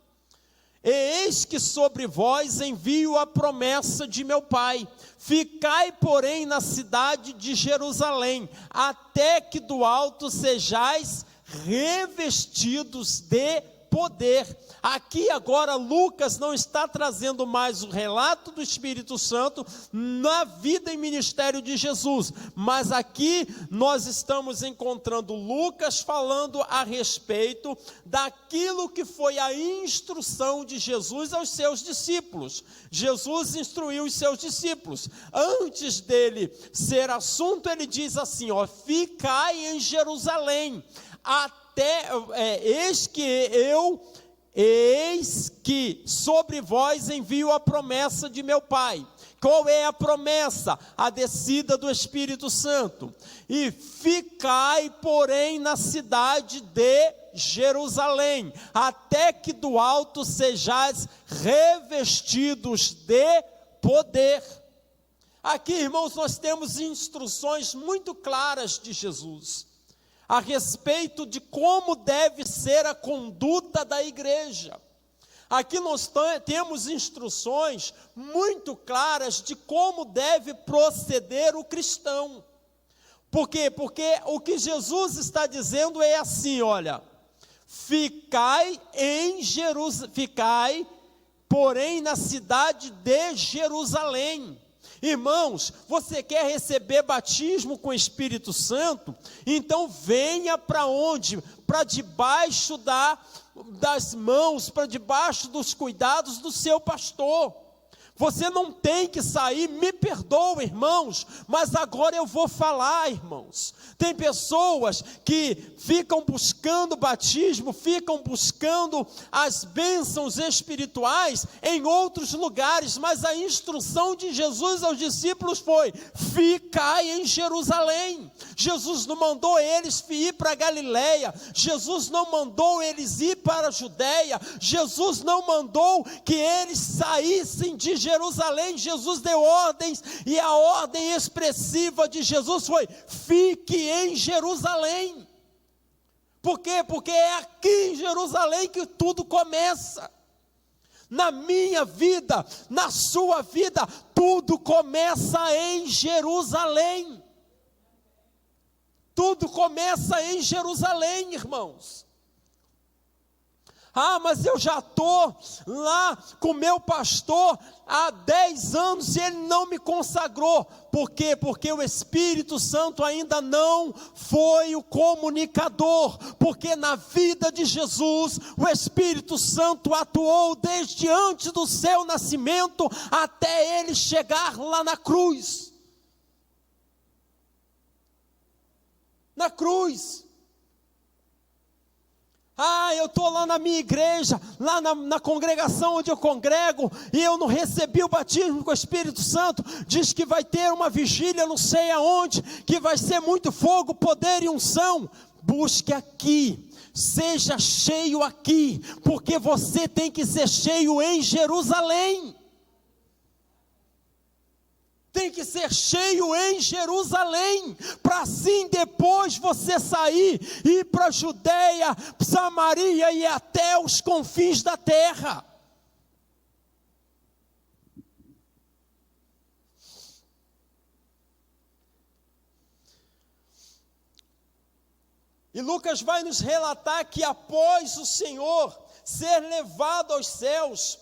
Eis que sobre vós envio a promessa de meu Pai. Ficai, porém, na cidade de Jerusalém, até que do alto sejais revestidos de poder. Aqui agora Lucas não está trazendo mais o relato do Espírito Santo na vida e ministério de Jesus, mas aqui nós estamos encontrando Lucas falando a respeito daquilo que foi a instrução de Jesus aos seus discípulos. Jesus instruiu os seus discípulos. Antes dele ser assunto, ele diz assim, ficai em Jerusalém, eis que sobre vós envio a promessa de meu Pai. Qual é a promessa? A descida do Espírito Santo. E ficai, porém, na cidade de Jerusalém, até que do alto sejais revestidos de poder. Aqui, irmãos, nós temos instruções muito claras de Jesus a respeito de como deve ser a conduta da igreja. Aqui nós temos instruções muito claras de como deve proceder o cristão. Por quê? Porque o que Jesus está dizendo é assim, olha, ficai, porém, na cidade de Jerusalém. Irmãos, você quer receber batismo com o Espírito Santo? Então venha para onde? Para debaixo das mãos, para debaixo dos cuidados do seu pastor. Você não tem que sair, me perdoa, irmãos, mas agora eu vou falar, irmãos. Tem pessoas que ficam buscando batismo, ficam buscando as bênçãos espirituais em outros lugares, mas a instrução de Jesus aos discípulos foi: ficai em Jerusalém. Jesus não mandou eles ir para Galileia, Jesus não mandou eles ir para a Judeia, Jesus não mandou que eles saíssem de Jerusalém. Jesus deu ordens, e a ordem expressiva de Jesus foi: fique em Jerusalém. Por quê? Porque é aqui em Jerusalém que tudo começa. Na minha vida, na sua vida, tudo começa em Jerusalém. Tudo começa em Jerusalém, irmãos. Mas eu já estou lá com o meu pastor há 10 anos e ele não me consagrou. Por quê? Porque o Espírito Santo ainda não foi o comunicador. Porque na vida de Jesus, o Espírito Santo atuou desde antes do seu nascimento até ele chegar lá na cruz. Na cruz. Eu estou lá na minha igreja, lá na congregação onde eu congrego, e eu não recebi o batismo com o Espírito Santo. Diz que vai ter uma vigília não sei aonde, que vai ser muito fogo, poder e unção. Busque aqui, seja cheio aqui, porque você tem que ser cheio em Jerusalém. Tem que ser cheio em Jerusalém, para assim depois você sair, ir para a Judeia, Samaria e até os confins da terra. E Lucas vai nos relatar que após o Senhor ser levado aos céus,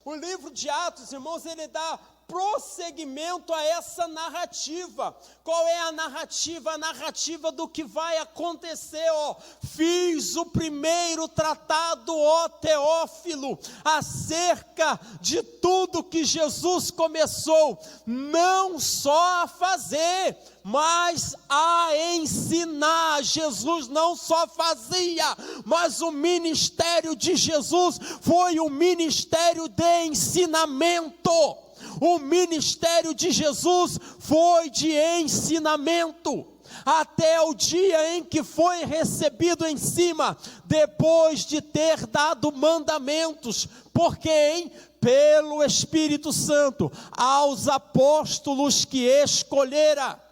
o livro de Atos, irmãos, ele dá prosseguimento a essa narrativa. Qual é a narrativa? A narrativa do que vai acontecer, ó. Fiz o primeiro tratado, ó Teófilo, acerca de tudo que Jesus começou, não só a fazer, mas a ensinar. Jesus não só fazia, mas o ministério de Jesus foi um ministério de ensinamento. O ministério de Jesus foi de ensinamento, até o dia em que foi recebido em cima, depois de ter dado mandamentos. Por quem? Pelo Espírito Santo, aos apóstolos que escolhera,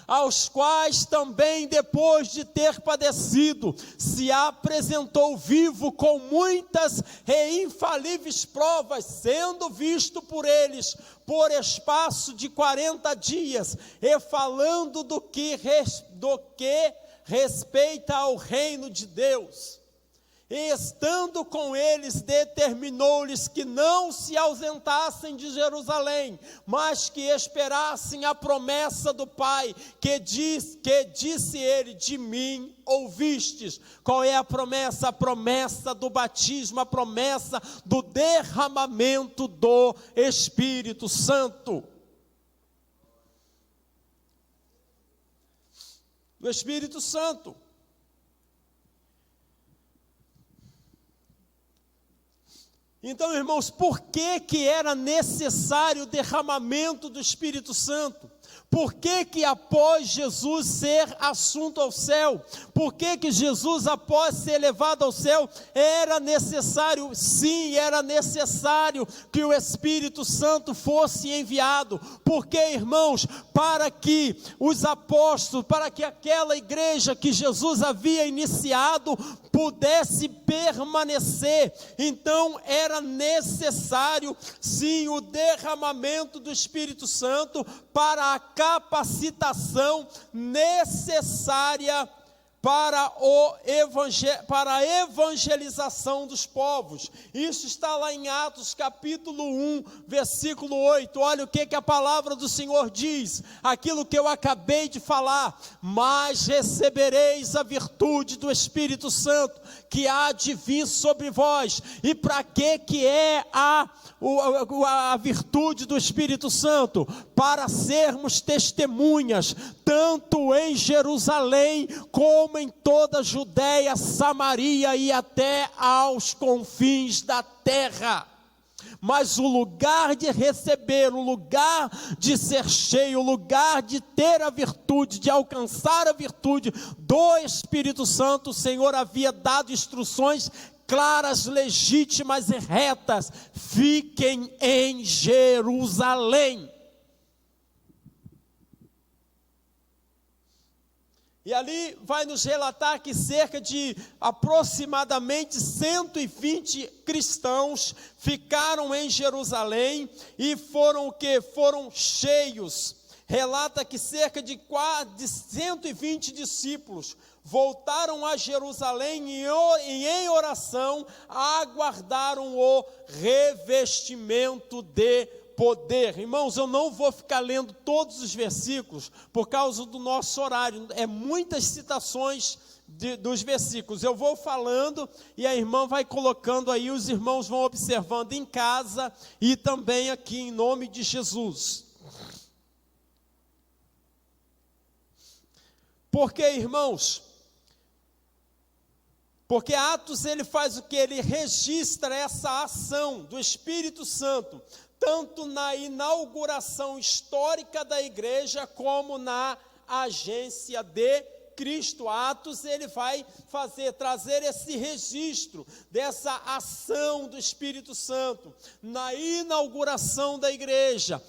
aos quais também, depois de ter padecido, se apresentou vivo com muitas e infalíveis provas, sendo visto por eles por espaço de 40 dias, e falando do que respeita ao reino de Deus. E estando com eles, determinou-lhes que não se ausentassem de Jerusalém, mas que esperassem a promessa do Pai, que disse ele: de mim ouvistes. Qual é a promessa? A promessa do batismo, a promessa do derramamento do Espírito Santo. Do Espírito Santo. Então, irmãos, por que era necessário o derramamento do Espírito Santo? Por que após Jesus ser assunto ao céu, por que Jesus, após ser levado ao céu, era necessário, sim, era necessário que o Espírito Santo fosse enviado? Porque, irmãos, para que os apóstolos, para que aquela igreja que Jesus havia iniciado pudesse permanecer, então era necessário, sim, o derramamento do Espírito Santo para a capacitação necessária para a evangelização dos povos. Isso está lá em Atos capítulo 1, versículo 8. Olha o que a palavra do Senhor diz, aquilo que eu acabei de falar: mas recebereis a virtude do Espírito Santo, que há de vir sobre vós. E para que é a virtude do Espírito Santo? Para sermos testemunhas, tanto em Jerusalém, como em toda a Judéia, Samaria e até aos confins da terra. Mas o lugar de receber, o lugar de ser cheio, o lugar de ter a virtude, de alcançar a virtude do Espírito Santo, o Senhor havia dado instruções claras, legítimas e retas: fiquem em Jerusalém. E ali vai nos relatar que cerca de aproximadamente 120 cristãos ficaram em Jerusalém e foram o quê? Foram cheios. Relata que cerca de 120 discípulos voltaram a Jerusalém e em oração aguardaram o revestimento de poder. Irmãos, eu não vou ficar lendo todos os versículos por causa do nosso horário, é muitas citações dos versículos. Eu vou falando e a irmã vai colocando aí, os irmãos vão observando em casa e também aqui em nome de Jesus. Porque, irmãos, porque Atos ele faz o que? Ele registra essa ação do Espírito Santo, tanto na inauguração histórica da igreja, como na agência de Cristo. Atos ele vai trazer esse registro dessa ação do Espírito Santo na inauguração da igreja,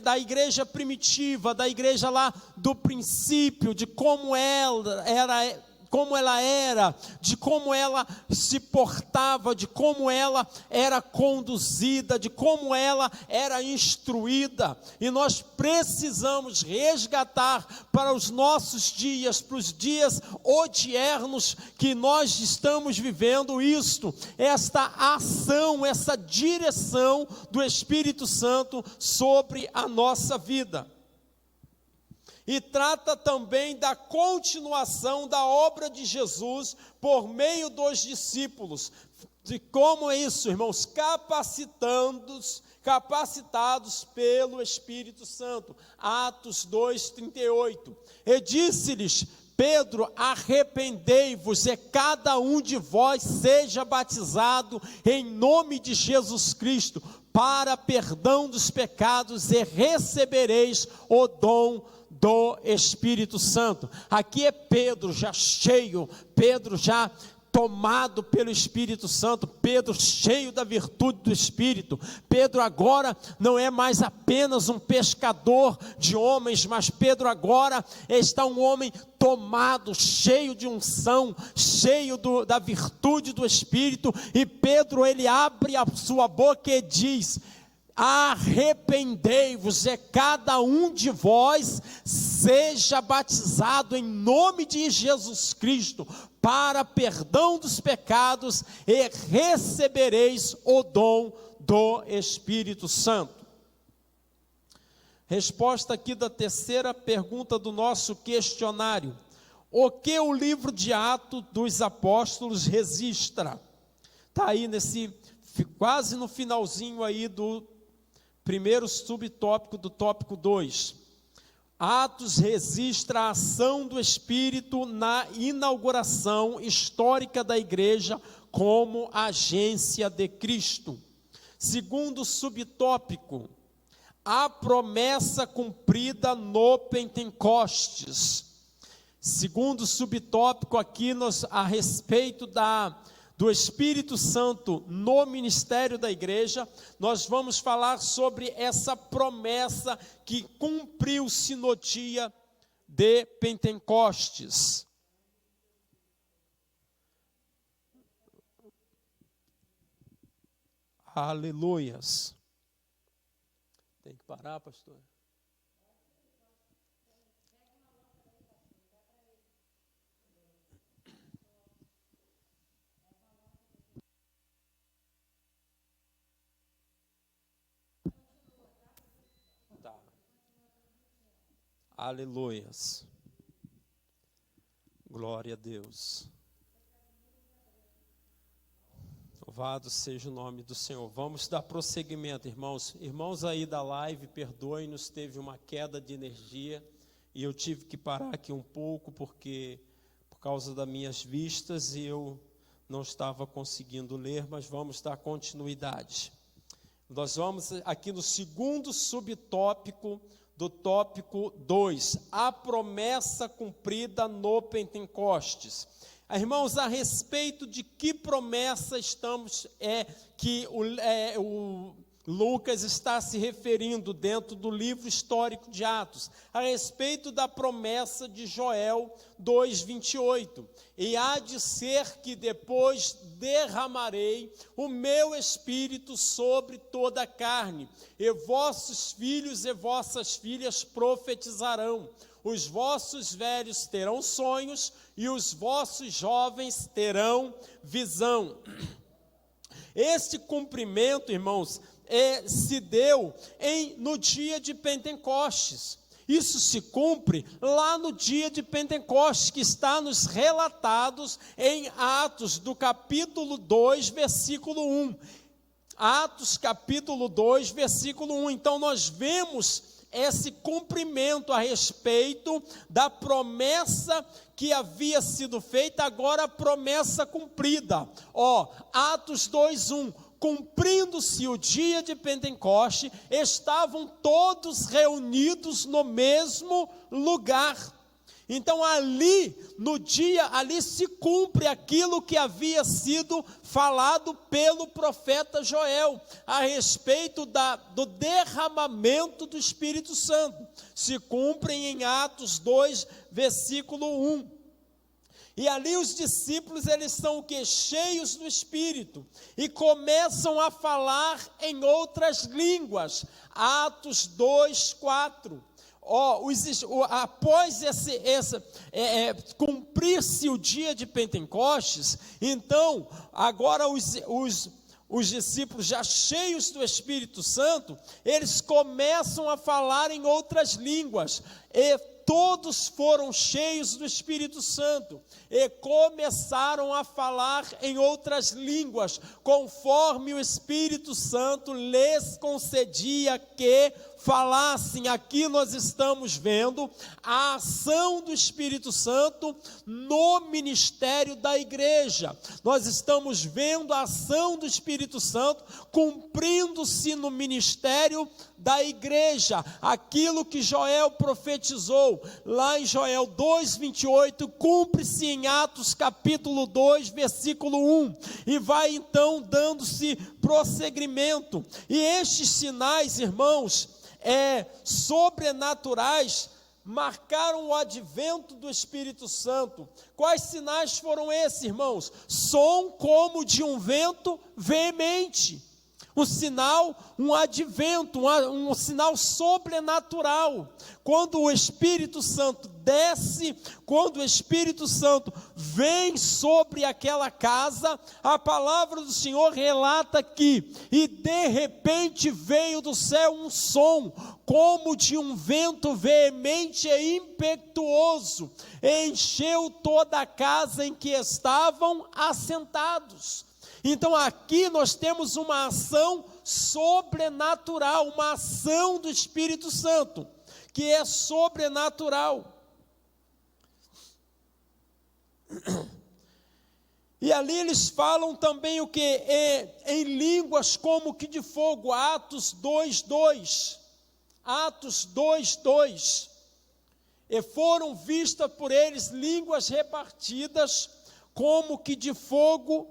da igreja primitiva, da igreja lá do princípio, de como ela era, como ela era, de como ela se portava, de como ela era conduzida, de como ela era instruída. E nós precisamos resgatar para os nossos dias, para os dias odiernos que nós estamos vivendo isto, esta ação, essa direção do Espírito Santo sobre a nossa vida. E trata também da continuação da obra de Jesus por meio dos discípulos. De como é isso, irmãos? Capacitados pelo Espírito Santo. Atos 2:38. E disse-lhes Pedro: arrependei-vos e cada um de vós seja batizado em nome de Jesus Cristo para perdão dos pecados e recebereis o dom do Espírito Santo. Aqui é Pedro já cheio, Pedro já tomado pelo Espírito Santo, Pedro cheio da virtude do Espírito. Pedro agora não é mais apenas um pescador de homens, mas Pedro agora está um homem tomado, cheio de unção, cheio da virtude do Espírito. E Pedro, ele abre a sua boca e diz: arrependei-vos e cada um de vós seja batizado em nome de Jesus Cristo para perdão dos pecados e recebereis o dom do Espírito Santo. Resposta aqui da terceira pergunta do nosso questionário: o que o livro de Atos dos Apóstolos registra? Está aí quase no finalzinho aí do primeiro subtópico do tópico 2. Atos registra a ação do Espírito na inauguração histórica da igreja como agência de Cristo. Segundo subtópico, a promessa cumprida no Pentecostes. Segundo subtópico aqui a respeito do Espírito Santo no ministério da igreja, nós vamos falar sobre essa promessa que cumpriu-se no dia de Pentecostes. Aleluias. Tem que parar, pastor? Aleluias. Glória a Deus. Louvado seja o nome do Senhor. Vamos dar prosseguimento, irmãos. Irmãos aí da live, perdoem-nos, teve uma queda de energia e eu tive que parar aqui um pouco por causa das minhas vistas, e eu não estava conseguindo ler, mas vamos dar continuidade. Nós vamos aqui no segundo subtópico do tópico 2, a promessa cumprida no Pentecostes. Irmãos, a respeito de que promessa o Lucas está se referindo dentro do livro histórico de Atos? A respeito da promessa de Joel 2:28. E há de ser que depois derramarei o meu espírito sobre toda a carne, e vossos filhos e vossas filhas profetizarão, os vossos velhos terão sonhos, e os vossos jovens terão visão. Este cumprimento, irmãos, se deu no dia de Pentecostes. Isso se cumpre lá no dia de Pentecostes, que está nos relatados em Atos, do capítulo 2, versículo 1. Atos, capítulo 2, versículo 1. Então, nós vemos esse cumprimento a respeito da promessa que havia sido feita, agora a promessa cumprida. Atos 2:1. Cumprindo-se o dia de Pentecoste, estavam todos reunidos no mesmo lugar. Então ali se cumpre aquilo que havia sido falado pelo profeta Joel, a respeito do derramamento do Espírito Santo. Se cumprem em Atos 2, versículo 1. E ali os discípulos, eles são o quê? Cheios do Espírito, e começam a falar em outras línguas. Atos 2:4. Após cumprir-se o dia de Pentecostes, então, agora os discípulos já cheios do Espírito Santo, eles começam a falar em outras línguas, e todos foram cheios do Espírito Santo, e começaram a falar em outras línguas, conforme o Espírito Santo lhes concedia que falassem. Aqui nós estamos vendo a ação do Espírito Santo no ministério da igreja. Nós estamos vendo a ação do Espírito Santo cumprindo-se no ministério da igreja. Aquilo que Joel profetizou lá em Joel 2:28, cumpre-se em Atos capítulo 2, versículo 1, e vai então dando-se prosseguimento. E estes sinais, irmãos, sobrenaturais, marcaram o advento do Espírito Santo. Quais sinais foram esses, irmãos? Som como de um vento veemente. Um sinal, um advento, um sinal sobrenatural. Quando o Espírito Santo desce, quando o Espírito Santo vem sobre aquela casa, a palavra do Senhor relata que, e de repente veio do céu um som, como de um vento veemente e impetuoso, encheu toda a casa em que estavam assentados. Então aqui nós temos uma ação sobrenatural, uma ação do Espírito Santo, que é sobrenatural. E ali eles falam também o que? Em línguas como que de fogo, Atos 2:2. Atos 2:2. E foram vistas por eles línguas repartidas como que de fogo,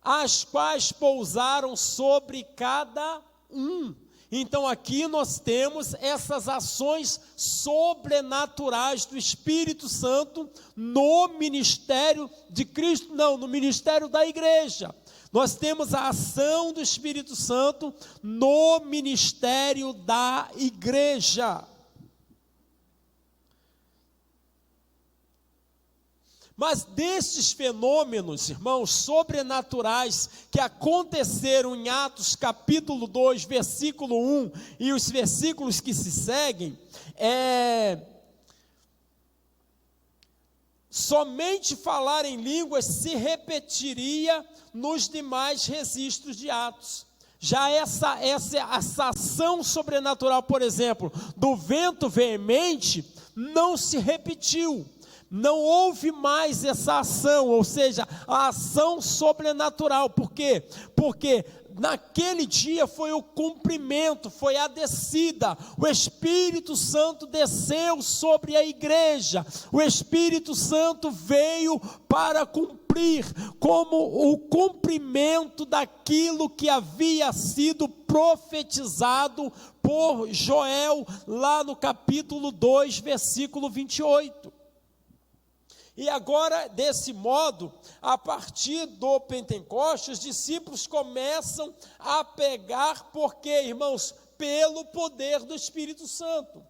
as quais pousaram sobre cada um. Então aqui nós temos essas ações sobrenaturais do Espírito Santo no ministério de Cristo, no ministério da igreja. Nós temos a ação do Espírito Santo no ministério da igreja. Mas destes fenômenos, irmãos, sobrenaturais que aconteceram em Atos capítulo 2, versículo 1 e os versículos que se seguem, somente falar em línguas se repetiria nos demais registros de Atos. Já essa ação sobrenatural, por exemplo, do vento veemente, não se repetiu. Não houve mais essa ação, ou seja, a ação sobrenatural. Por quê? Porque naquele dia foi o cumprimento, foi a descida. O Espírito Santo desceu sobre a igreja. O Espírito Santo veio para cumprir como o cumprimento daquilo que havia sido profetizado por Joel lá no capítulo 2, versículo 28. E agora, desse modo, a partir do Pentecostes, os discípulos começam a pegar, porque, irmãos, pelo poder do Espírito Santo.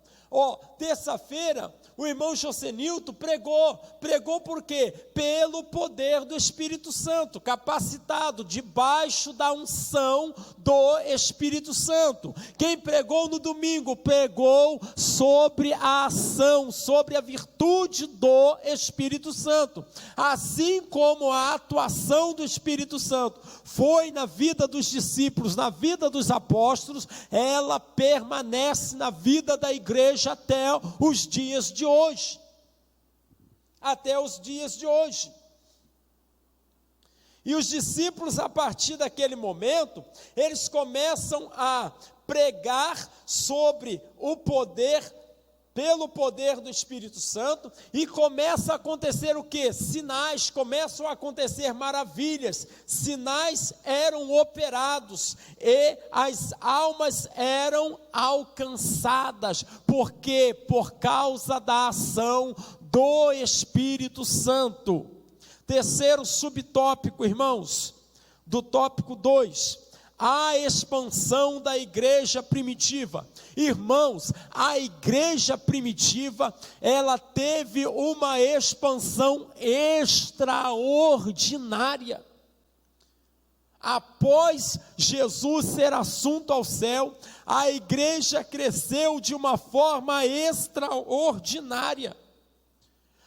Terça-feira, o irmão Josenilton pregou por quê? Pelo poder do Espírito Santo, capacitado, debaixo da unção do Espírito Santo. Quem pregou no domingo, pregou sobre a ação, sobre a virtude do Espírito Santo. Assim como a atuação do Espírito Santo foi na vida dos discípulos, na vida dos apóstolos, ela permanece na vida da igreja até os dias de hoje. Até os dias de hoje. E os discípulos, a partir daquele momento, eles começam a pregar sobre o poder, pelo poder do Espírito Santo, e começa a acontecer o quê? Sinais, começam a acontecer maravilhas, sinais eram operados, e as almas eram alcançadas, porque por causa da ação do Espírito Santo. Terceiro subtópico, irmãos, do tópico 2, a expansão da igreja primitiva. Irmãos, a igreja primitiva, ela teve uma expansão extraordinária. Após Jesus ser assunto ao céu, a igreja cresceu de uma forma extraordinária.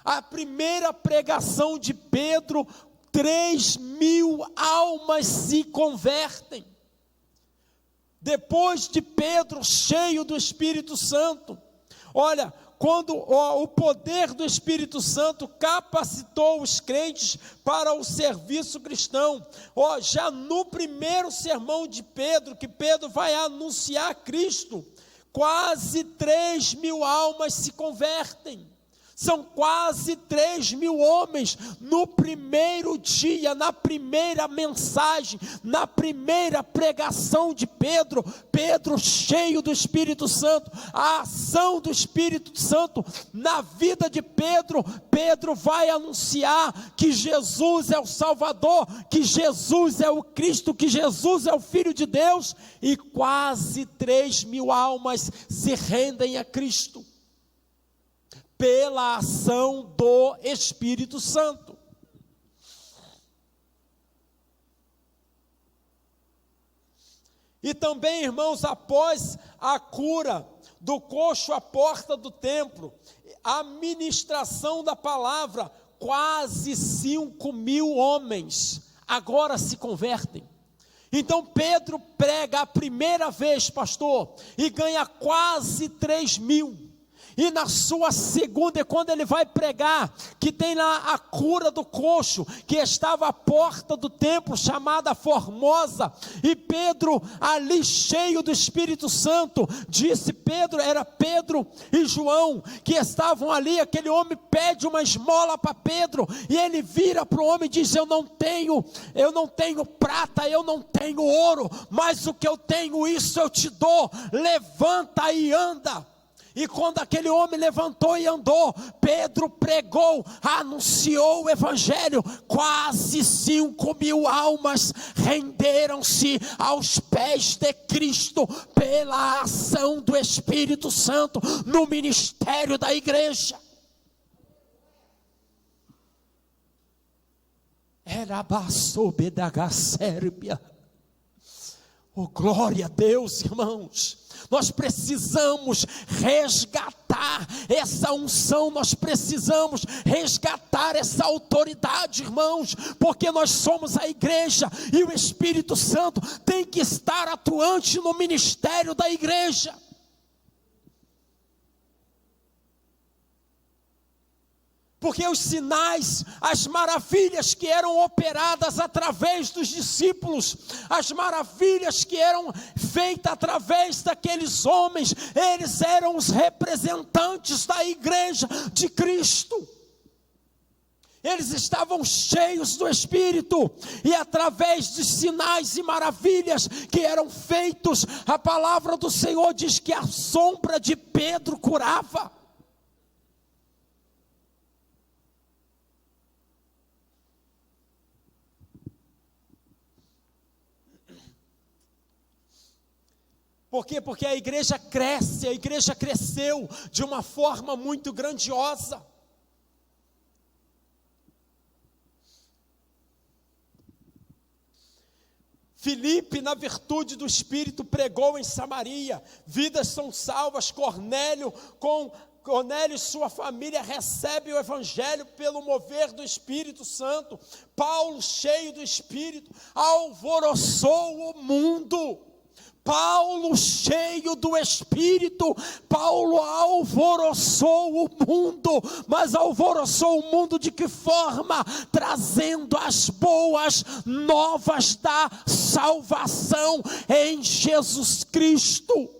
A primeira pregação de Pedro, 3.000 almas se convertem. Depois de Pedro, cheio do Espírito Santo, olha, quando o poder do Espírito Santo capacitou os crentes para o serviço cristão, já no primeiro sermão de Pedro, que Pedro vai anunciar Cristo, quase 3.000 almas se convertem. São quase 3.000 homens no primeiro dia, na primeira mensagem, na primeira pregação de Pedro. Pedro cheio do Espírito Santo, a ação do Espírito Santo na vida de Pedro. Pedro vai anunciar que Jesus é o Salvador, que Jesus é o Cristo, que Jesus é o Filho de Deus, e quase 3.000 almas se rendem a Cristo pela ação do Espírito Santo. E também, irmãos, após a cura do coxo à porta do templo, a ministração da palavra, quase 5.000 homens agora se convertem. Então Pedro prega a primeira vez, pastor, e ganha quase 3.000. E na sua segunda, quando ele vai pregar, que tem lá a cura do coxo, que estava à porta do templo, chamada Formosa, e Pedro, ali cheio do Espírito Santo, disse, era Pedro e João, que estavam ali, aquele homem pede uma esmola para Pedro, e ele vira para o homem e diz, eu não tenho prata, eu não tenho ouro, mas o que eu tenho, isso eu te dou, levanta e anda. E quando aquele homem levantou e andou, Pedro pregou, anunciou o Evangelho, quase 5.000 almas renderam-se aos pés de Cristo, pela ação do Espírito Santo, no ministério da igreja. Era Bassobedaga Sérbia. Oh, glória a Deus, irmãos. Nós precisamos resgatar essa unção, nós precisamos resgatar essa autoridade, irmãos, porque nós somos a igreja e o Espírito Santo tem que estar atuante no ministério da igreja. Porque os sinais, as maravilhas que eram operadas através dos discípulos, as maravilhas que eram feitas através daqueles homens, eles eram os representantes da igreja de Cristo. Eles estavam cheios do Espírito, e através dos sinais e maravilhas que eram feitos, a palavra do Senhor diz que a sombra de Pedro curava. Por quê? Porque a igreja cresce, a igreja cresceu de uma forma muito grandiosa. Filipe, na virtude do Espírito, pregou em Samaria, vidas são salvas. Cornélio e sua família recebem o Evangelho pelo mover do Espírito Santo. Paulo, cheio do Espírito, alvoroçou o mundo. Paulo, cheio do Espírito, Paulo alvoroçou o mundo, mas alvoroçou o mundo de que forma? Trazendo as boas novas da salvação em Jesus Cristo.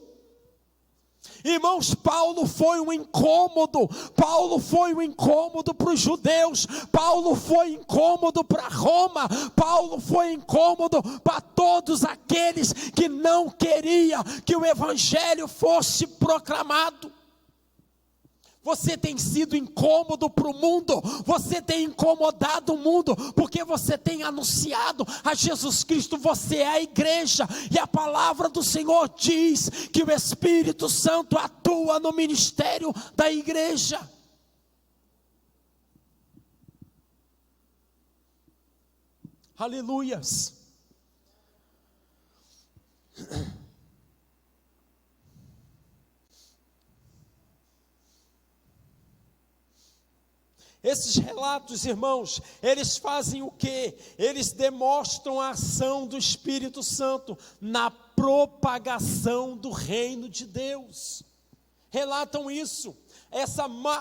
Irmãos, Paulo foi um incômodo para os judeus, Paulo foi incômodo para Roma, Paulo foi incômodo para todos aqueles que não queriam que o Evangelho fosse proclamado. Você tem sido incômodo para o mundo, você tem incomodado o mundo, porque você tem anunciado a Jesus Cristo. Você é a igreja, e a palavra do Senhor diz que o Espírito Santo atua no ministério da igreja. Aleluias. Esses relatos, irmãos, eles fazem o quê? Eles demonstram a ação do Espírito Santo na propagação do reino de Deus. Relatam isso,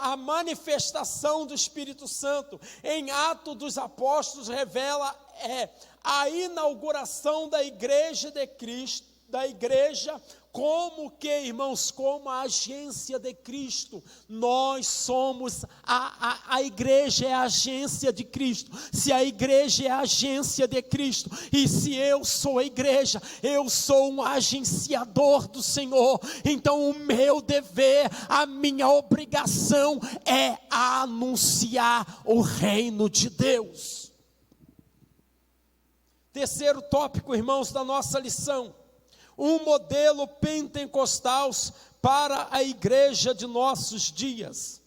a manifestação do Espírito Santo em Atos dos Apóstolos revela a inauguração da igreja de Cristo, da igreja, como que, irmãos, como a agência de Cristo. Nós somos, a igreja é a agência de Cristo. Se a igreja é a agência de Cristo, e se eu sou a igreja, eu sou um agenciador do Senhor, então o meu dever, a minha obrigação é anunciar o reino de Deus. Terceiro tópico, irmãos, da nossa lição: um modelo pentecostal para a igreja de nossos dias.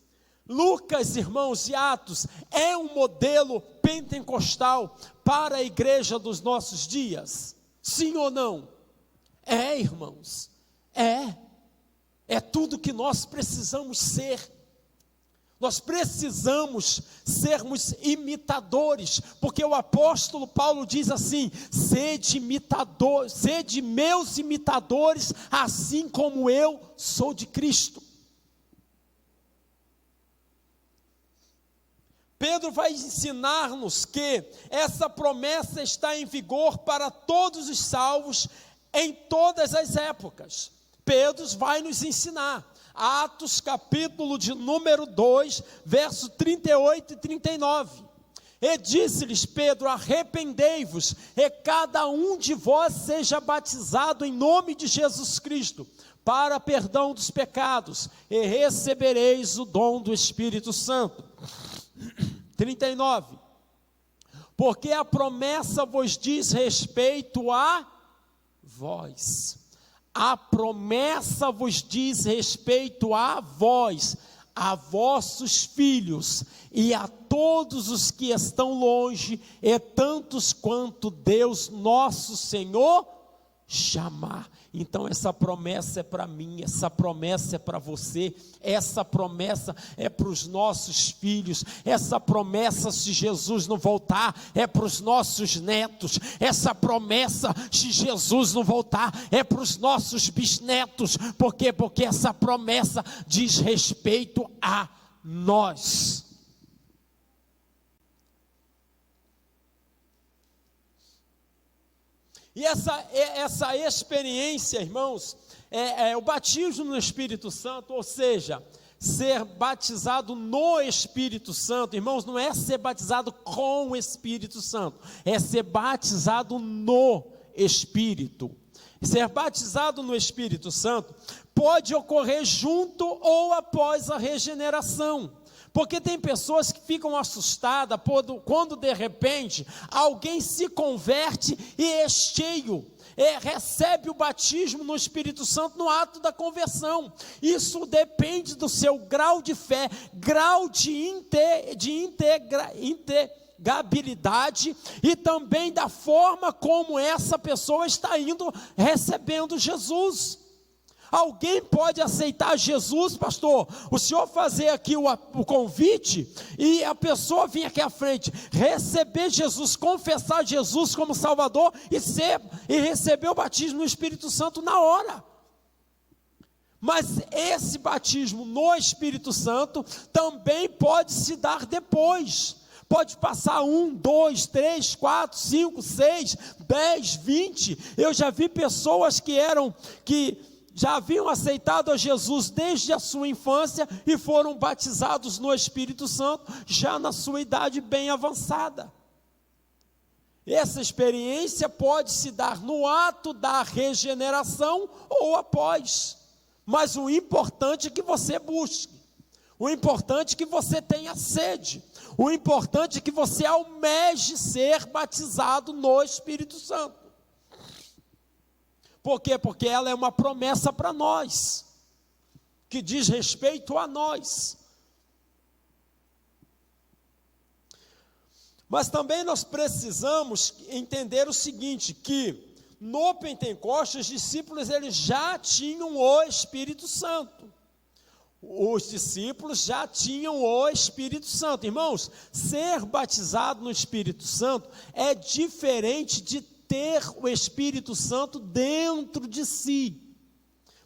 Lucas, irmãos, e Atos é um modelo pentecostal para a igreja dos nossos dias? Sim ou não? É, irmãos, é tudo que nós precisamos ser. Nós precisamos sermos imitadores, porque o apóstolo Paulo diz assim: sede meus imitadores, assim como eu sou de Cristo. Pedro vai ensinar-nos que essa promessa está em vigor para todos os salvos em todas as épocas. Pedro vai nos ensinar. Atos capítulo de número 2, verso 38 e 39. E disse-lhes Pedro: arrependei-vos, e cada um de vós seja batizado em nome de Jesus Cristo, para perdão dos pecados, e recebereis o dom do Espírito Santo. 39. Porque a promessa vos diz respeito a vós. A promessa vos diz respeito a vós, a vossos filhos, e a todos os que estão longe, e tantos quanto Deus nosso Senhor chamar. Então essa promessa é para mim, essa promessa é para você, essa promessa é para os nossos filhos, essa promessa, se Jesus não voltar, é para os nossos netos, essa promessa, se Jesus não voltar, é para os nossos bisnetos. Por quê? Porque essa promessa diz respeito a nós. E essa experiência, irmãos, o batismo no Espírito Santo, ou seja, ser batizado no Espírito Santo, irmãos, não é ser batizado com o Espírito Santo, é ser batizado no Espírito. Ser batizado no Espírito Santo pode ocorrer junto ou após a regeneração. Porque tem pessoas que ficam assustadas quando de repente alguém se converte e é cheio, recebe o batismo no Espírito Santo no ato da conversão. Isso depende do seu grau de fé, grau de integrabilidade e também da forma como essa pessoa está indo recebendo Jesus. Alguém pode aceitar Jesus, pastor, o senhor fazer aqui o convite, e a pessoa vir aqui à frente, receber Jesus, confessar Jesus como Salvador, e receber o batismo no Espírito Santo na hora. Mas esse batismo no Espírito Santo também pode se dar depois. Pode passar 1, 2, 3, 4, 5, 6, 10, 20. Eu já vi pessoas que já haviam aceitado a Jesus desde a sua infância e foram batizados no Espírito Santo já na sua idade bem avançada. Essa experiência pode se dar no ato da regeneração ou após, mas o importante é que você busque. O importante é que você tenha sede. O importante é que você almeje ser batizado no Espírito Santo. Por quê? Porque ela é uma promessa para nós, que diz respeito a nós. Mas também nós precisamos entender o seguinte, que no Pentecostes os discípulos eles já tinham o Espírito Santo. Os discípulos já tinham o Espírito Santo. Irmãos, ser batizado no Espírito Santo é diferente de ter o Espírito Santo dentro de si.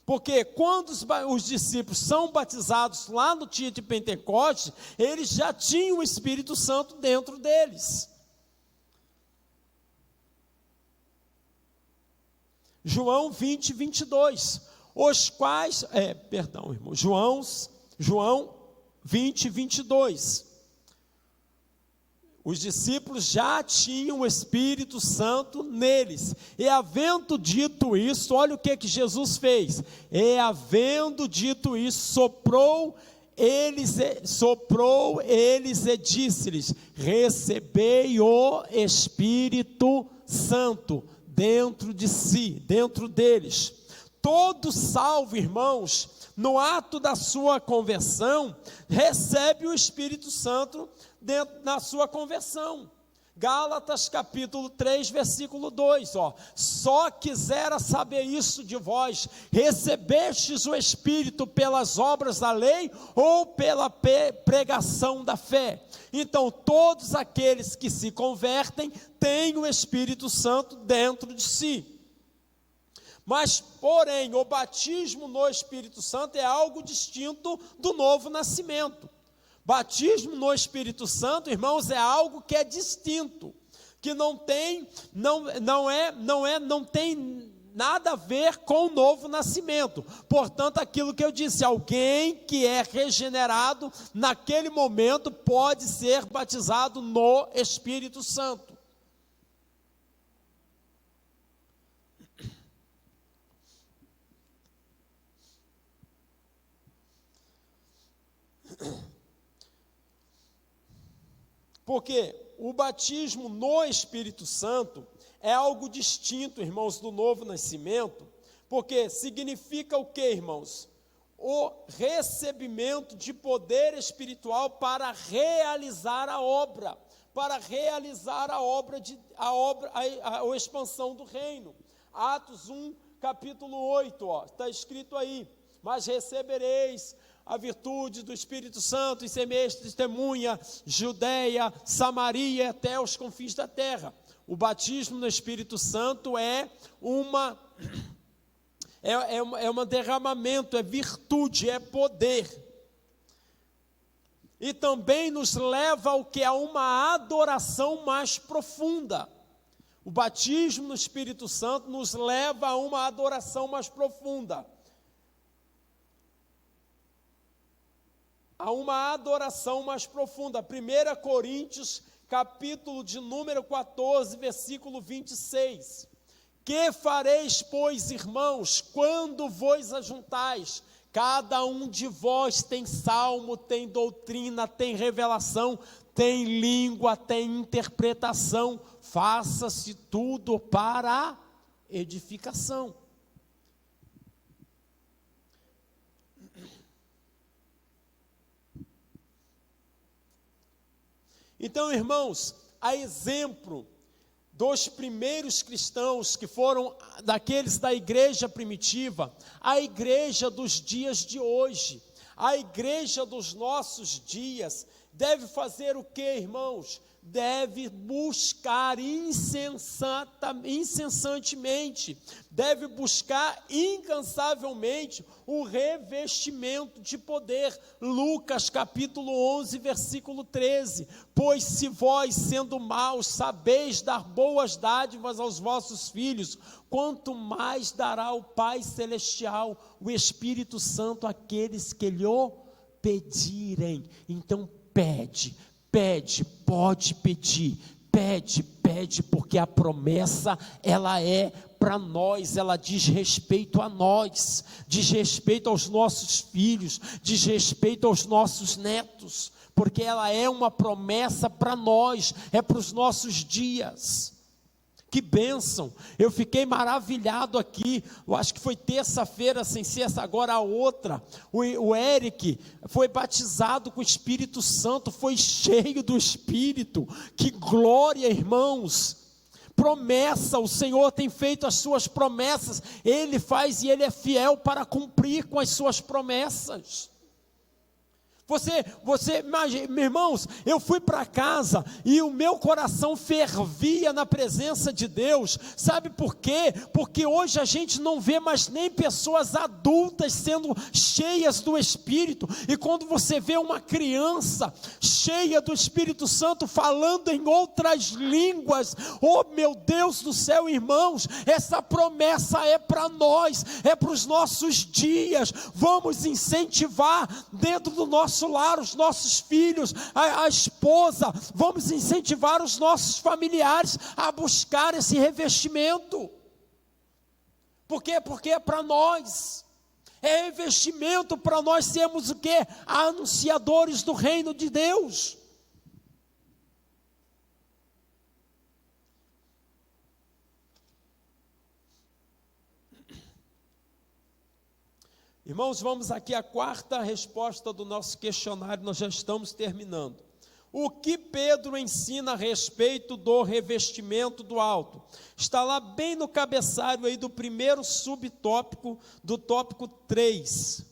Porque quando os discípulos são batizados lá no dia de Pentecostes, eles já tinham o Espírito Santo dentro deles. João 20, 22. João 20, 22. Os discípulos já tinham o Espírito Santo neles. E havendo dito isso, olha o que Jesus fez. E havendo dito isso, soprou eles e disse-lhes: recebei o Espírito Santo dentro de si, dentro deles. Todo salvo, irmãos, no ato da sua conversão, recebe o Espírito Santo na sua conversão. Gálatas capítulo 3, versículo 2, só quisera saber isso de vós, recebestes o Espírito pelas obras da lei ou pela pregação da fé? Então todos aqueles que se convertem têm o Espírito Santo dentro de si. Mas, porém, o batismo no Espírito Santo é algo distinto do novo nascimento. Batismo no Espírito Santo, irmãos, é algo que é distinto, que não tem nada a ver com o novo nascimento. Portanto, aquilo que eu disse, alguém que é regenerado naquele momento pode ser batizado no Espírito Santo. Porque o batismo no Espírito Santo é algo distinto, irmãos, do novo nascimento, porque significa o quê, irmãos? O recebimento de poder espiritual para realizar a obra, a expansão do reino. Atos 1, capítulo 8, está escrito aí: mas recebereis a virtude do Espírito Santo e semeis testemunha, Judeia, Samaria, até os confins da terra. O batismo no Espírito Santo é um derramamento, é virtude, é poder. E também nos leva ao que? A uma adoração mais profunda. O batismo no Espírito Santo nos leva a uma adoração mais profunda. A uma adoração mais profunda. 1 Coríntios, capítulo de número 14, versículo 26. Que fareis, pois, irmãos, quando vos ajuntais? Cada um de vós tem salmo, tem doutrina, tem revelação, tem língua, tem interpretação. Faça-se tudo para a edificação. Então, irmãos, a exemplo dos primeiros cristãos que foram daqueles da igreja primitiva, a igreja dos dias de hoje, a igreja dos nossos dias, deve fazer o que, irmãos? Deve buscar incessantemente, deve buscar incansavelmente o revestimento de poder. Lucas capítulo 11, versículo 13. Pois se vós, sendo maus, sabeis dar boas dádivas aos vossos filhos, quanto mais dará o Pai Celestial, o Espírito Santo, àqueles que lhe o pedirem. Então pede, pode pedir, pede, pede, porque a promessa, ela é para nós, ela diz respeito a nós, diz respeito aos nossos filhos, diz respeito aos nossos netos, porque ela é uma promessa para nós, é para os nossos dias. Que bênção, eu fiquei maravilhado aqui, eu acho que foi terça-feira, sem ser essa agora a outra, o Eric foi batizado com o Espírito Santo, foi cheio do Espírito, que glória, irmãos. Promessa, o Senhor tem feito as suas promessas, Ele faz e Ele é fiel para cumprir com as suas promessas. Meus irmãos, eu fui para casa e o meu coração fervia na presença de Deus, sabe por quê? Porque hoje a gente não vê mais nem pessoas adultas sendo cheias do Espírito, e quando você vê uma criança cheia do Espírito Santo, falando em outras línguas, oh meu Deus do céu, irmãos, essa promessa é para nós, é para os nossos dias. Vamos incentivar dentro do nosso lar, os nossos filhos, a esposa, vamos incentivar os nossos familiares a buscar esse revestimento. Por quê? Porque é para nós, é revestimento para nós sermos o quê? Anunciadores do reino de Deus. Irmãos, vamos aqui à quarta resposta do nosso questionário, nós já estamos terminando. O que Pedro ensina a respeito do revestimento do alto? Está lá bem no cabeçalho aí do primeiro subtópico, do tópico 3.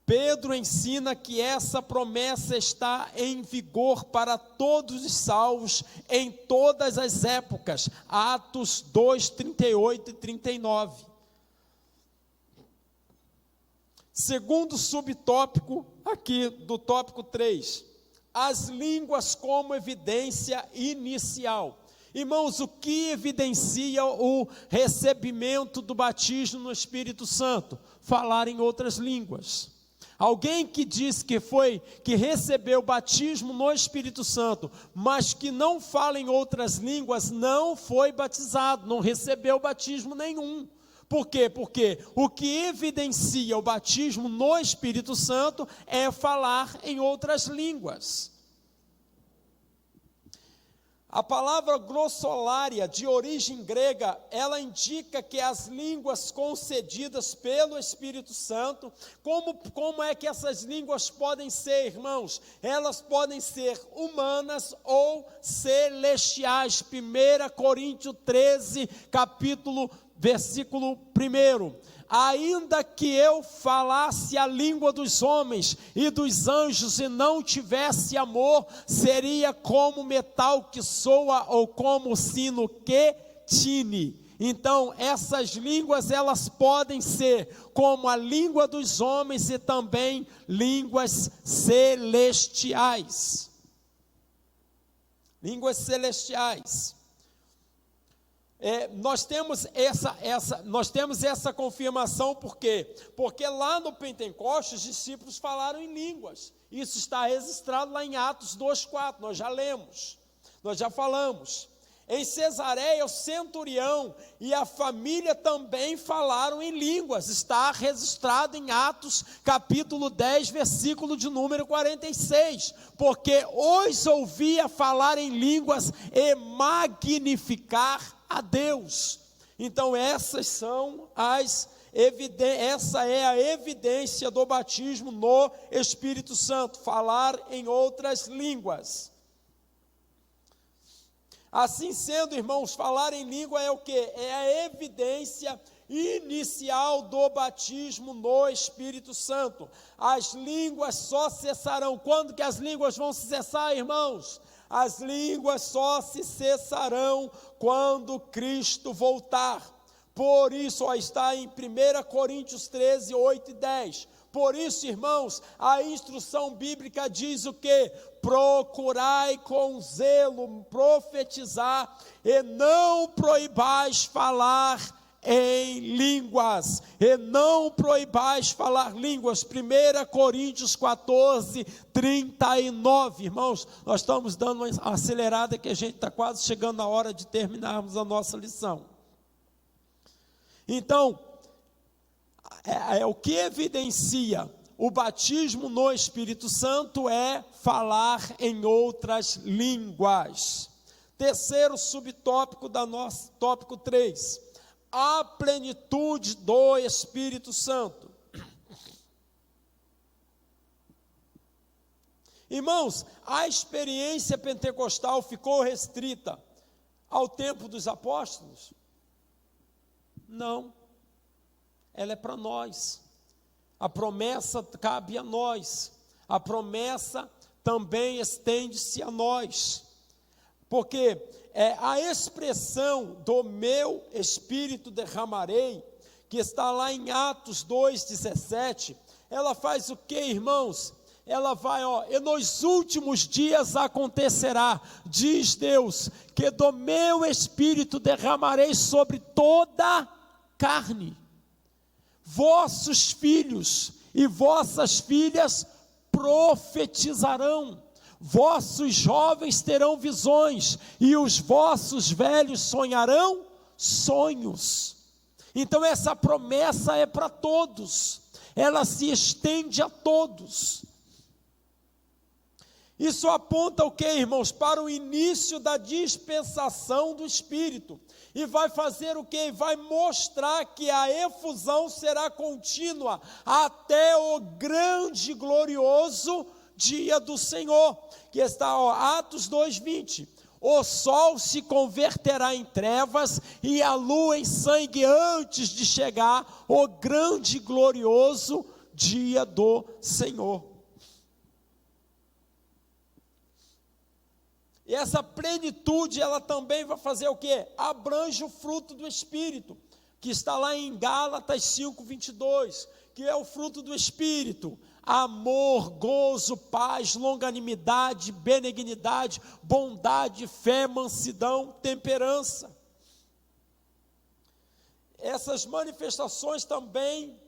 Pedro ensina que essa promessa está em vigor para todos os salvos, em todas as épocas. Atos 2, 38 e 39. Segundo subtópico, aqui do tópico 3, as línguas como evidência inicial. Irmãos, o que evidencia o recebimento do batismo no Espírito Santo? Falar em outras línguas. Alguém que diz que recebeu o batismo no Espírito Santo, mas que não fala em outras línguas, não foi batizado, não recebeu batismo nenhum. Por quê? Porque o que evidencia o batismo no Espírito Santo é falar em outras línguas. A palavra glossolalia, de origem grega, ela indica que as línguas concedidas pelo Espírito Santo, como é que essas línguas podem ser, irmãos? Elas podem ser humanas ou celestiais. 1 Coríntios 13, versículo 1. Ainda que eu falasse a língua dos homens e dos anjos e não tivesse amor, seria como metal que soa ou como sino que tine. Então, essas línguas, elas podem ser como a língua dos homens e também línguas celestiais. Línguas celestiais. Nós temos essa confirmação, por quê? Porque lá no Pentecostes, os discípulos falaram em línguas. Isso está registrado lá em Atos 2,4, nós já lemos, nós já falamos. Em Cesareia, o centurião e a família também falaram em línguas. Está registrado em Atos, capítulo 10, versículo de número 46. Porque os ouvia falar em línguas e magnificar a Deus. Então essa é a evidência do batismo no Espírito Santo, falar em outras línguas. Assim sendo, irmãos, falar em língua é o quê? É a evidência inicial do batismo no Espírito Santo. As línguas só cessarão. Quando que as línguas vão se cessar, irmãos? As línguas só se cessarão quando Cristo voltar. Por isso, está em 1 Coríntios 13, 8 e 10. Por isso, irmãos, a instrução bíblica diz o quê? Procurai com zelo profetizar e não proibais falar em línguas, e não proibais falar línguas. 1 Coríntios 14, 39. Irmãos, nós estamos dando uma acelerada, que a gente está quase chegando na hora de terminarmos a nossa lição. Então, o que evidencia o batismo no Espírito Santo é falar em outras línguas. Terceiro subtópico da nossa, tópico 3, a plenitude do Espírito Santo. Irmãos, a experiência pentecostal ficou restrita ao tempo dos apóstolos? Não, ela é para nós. A promessa cabe a nós, a promessa também estende-se a nós, porque a expressão do meu Espírito derramarei, que está lá em Atos 2,17, ela faz o que, irmãos? Ela vai, e nos últimos dias acontecerá, diz Deus, que do meu Espírito derramarei sobre toda carne. Vossos filhos e vossas filhas profetizarão, vossos jovens terão visões, e os vossos velhos sonharão sonhos. Então essa promessa é para todos, ela se estende a todos. Isso aponta o que, irmãos? Para o início da dispensação do Espírito. E vai fazer o que? Vai mostrar que a efusão será contínua até o grande e glorioso dia do Senhor. Que está, Atos 2:20. O sol se converterá em trevas e a lua em sangue antes de chegar o grande e glorioso dia do Senhor. E essa plenitude, ela também vai fazer o quê? Abrange o fruto do Espírito, que está lá em Gálatas 5:22, que é o fruto do Espírito: amor, gozo, paz, longanimidade, benignidade, bondade, fé, mansidão, temperança. Essas manifestações também,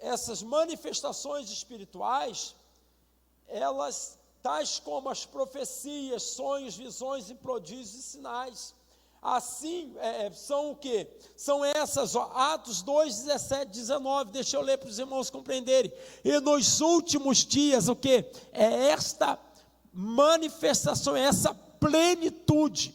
essas manifestações espirituais, elas, tais como as profecias, sonhos, visões e prodígios e sinais. Assim, são o quê? São essas, Atos 2, 17, 19, deixa eu ler para os irmãos compreenderem. E nos últimos dias, o quê? É esta manifestação, é essa plenitude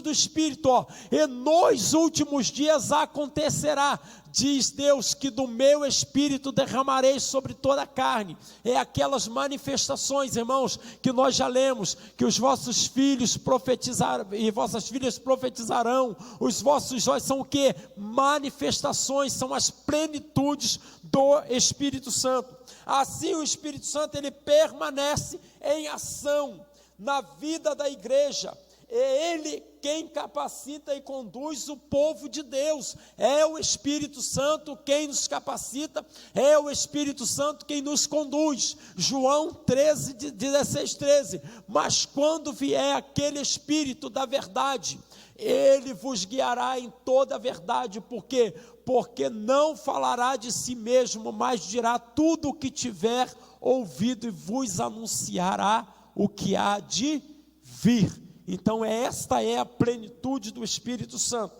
do Espírito, e nos últimos dias acontecerá, diz Deus, que do meu Espírito derramarei sobre toda a carne. É aquelas manifestações, irmãos, que nós já lemos, que os vossos filhos profetizarão e vossas filhas profetizarão, os vossos olhos são o que? Manifestações, são as plenitudes do Espírito Santo. Assim o Espírito Santo, ele permanece em ação na vida da igreja. É Ele quem capacita e conduz o povo de Deus. É o Espírito Santo quem nos capacita, é o Espírito Santo quem nos conduz. João 13, 16, 13. Mas quando vier aquele Espírito da verdade, Ele vos guiará em toda a verdade. Por quê? Porque não falará de si mesmo, mas dirá tudo o que tiver ouvido e vos anunciará o que há de vir. Então esta é a plenitude do Espírito Santo.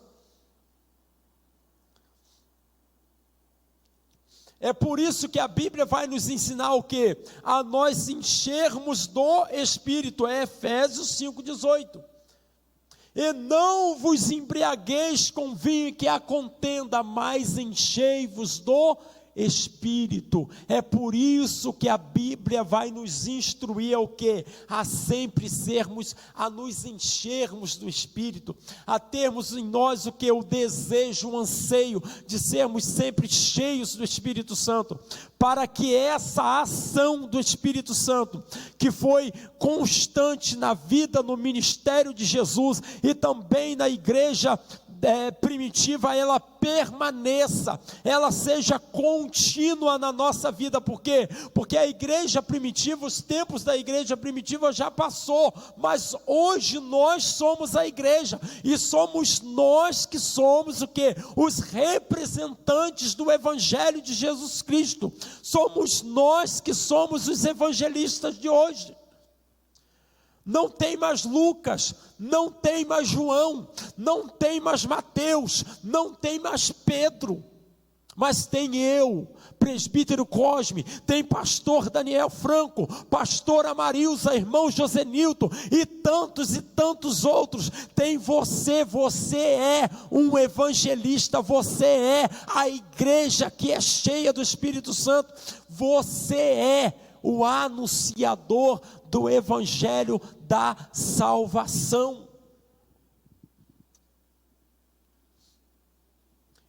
É por isso que a Bíblia vai nos ensinar o quê? A nós enchermos do Espírito, é Efésios 5,18. E não vos embriagueis com vinho que há contenda, mas enchei-vos do Espírito. É por isso que a Bíblia vai nos instruir o quê? A sempre a nos enchermos do Espírito, a termos em nós o que? O desejo, o anseio de sermos sempre cheios do Espírito Santo, para que essa ação do Espírito Santo, que foi constante na vida, no ministério de Jesus e também na igreja primitiva, ela permaneça, ela seja contínua na nossa vida. Por quê? Porque a igreja primitiva, os tempos da igreja primitiva já passou, mas hoje nós somos a igreja, e somos nós que somos o quê? Os representantes do Evangelho de Jesus Cristo, somos nós que somos os evangelistas de hoje. Não tem mais Lucas, não tem mais João, não tem mais Mateus, não tem mais Pedro, mas tem eu, presbítero Cosme, tem pastor Daniel Franco, pastora Marilza, irmão Josenilton e tantos outros. Tem você, você é um evangelista, você é a igreja que é cheia do Espírito Santo, você é o anunciador do evangelho da salvação.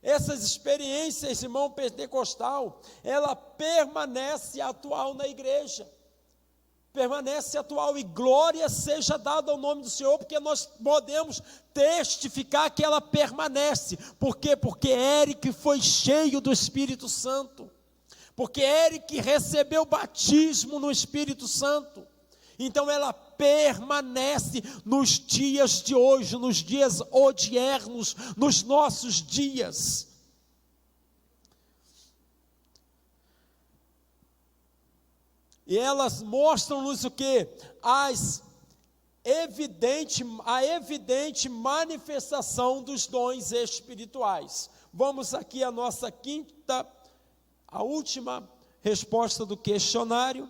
Essas experiências, irmão pentecostal, ela permanece atual na igreja, permanece atual, e glória seja dada ao nome do Senhor, porque nós podemos testificar que ela permanece. Por quê? Porque Eric foi cheio do Espírito Santo, porque Eric recebeu batismo no Espírito Santo, então ela permanece nos dias de hoje, nos dias odiernos, nos nossos dias. E elas mostram-nos o que? A evidente manifestação dos dons espirituais. Vamos aqui à nossa a última resposta do questionário.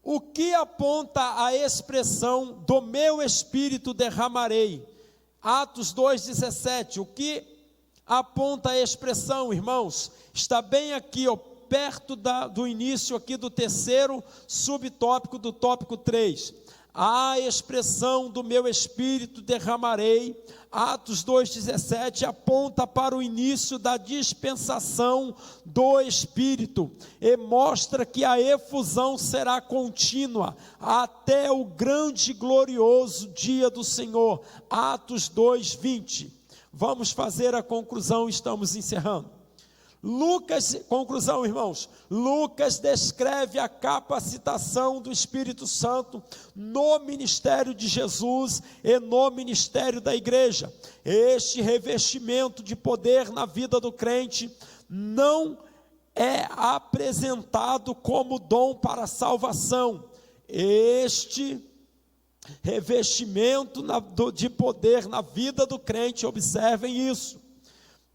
O que aponta a expressão do meu espírito derramarei? Atos 2,17. O que aponta a expressão, irmãos? Está bem aqui, perto do início aqui do terceiro subtópico do tópico 3. A expressão do meu espírito derramarei, Atos 2,17, aponta para o início da dispensação do Espírito, e mostra que a efusão será contínua, até o grande e glorioso dia do Senhor, Atos 2,20, vamos fazer a conclusão, estamos encerrando. Conclusão, irmãos, Lucas descreve a capacitação do Espírito Santo no ministério de Jesus e no ministério da igreja. Este revestimento de poder na vida do crente não é apresentado como dom para a salvação. Este revestimento de poder na vida do crente, observem isso,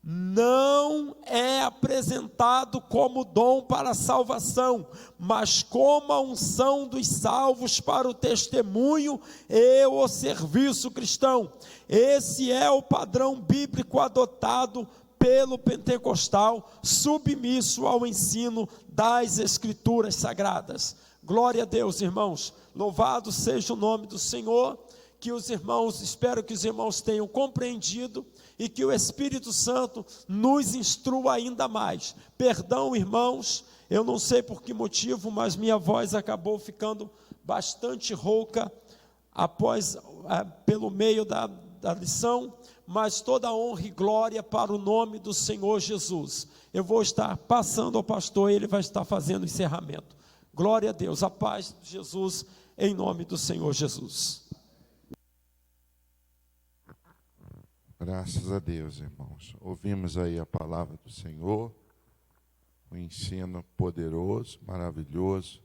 não é apresentado como dom para a salvação, mas como a unção dos salvos para o testemunho e o serviço cristão. Esse é o padrão bíblico adotado pelo pentecostal, submisso ao ensino das Escrituras Sagradas. Glória a Deus, irmãos, louvado seja o nome do Senhor. Que os irmãos, espero que os irmãos tenham compreendido e que o Espírito Santo nos instrua ainda mais. Perdão, irmãos, eu não sei por que motivo, mas minha voz acabou ficando bastante rouca pelo meio da lição, mas toda a honra e glória para o nome do Senhor Jesus. Eu vou estar passando ao pastor e ele vai estar fazendo o encerramento. Glória a Deus, a paz de Jesus, em nome do Senhor Jesus. Graças a Deus, irmãos. Ouvimos aí a palavra do Senhor, um ensino poderoso, maravilhoso.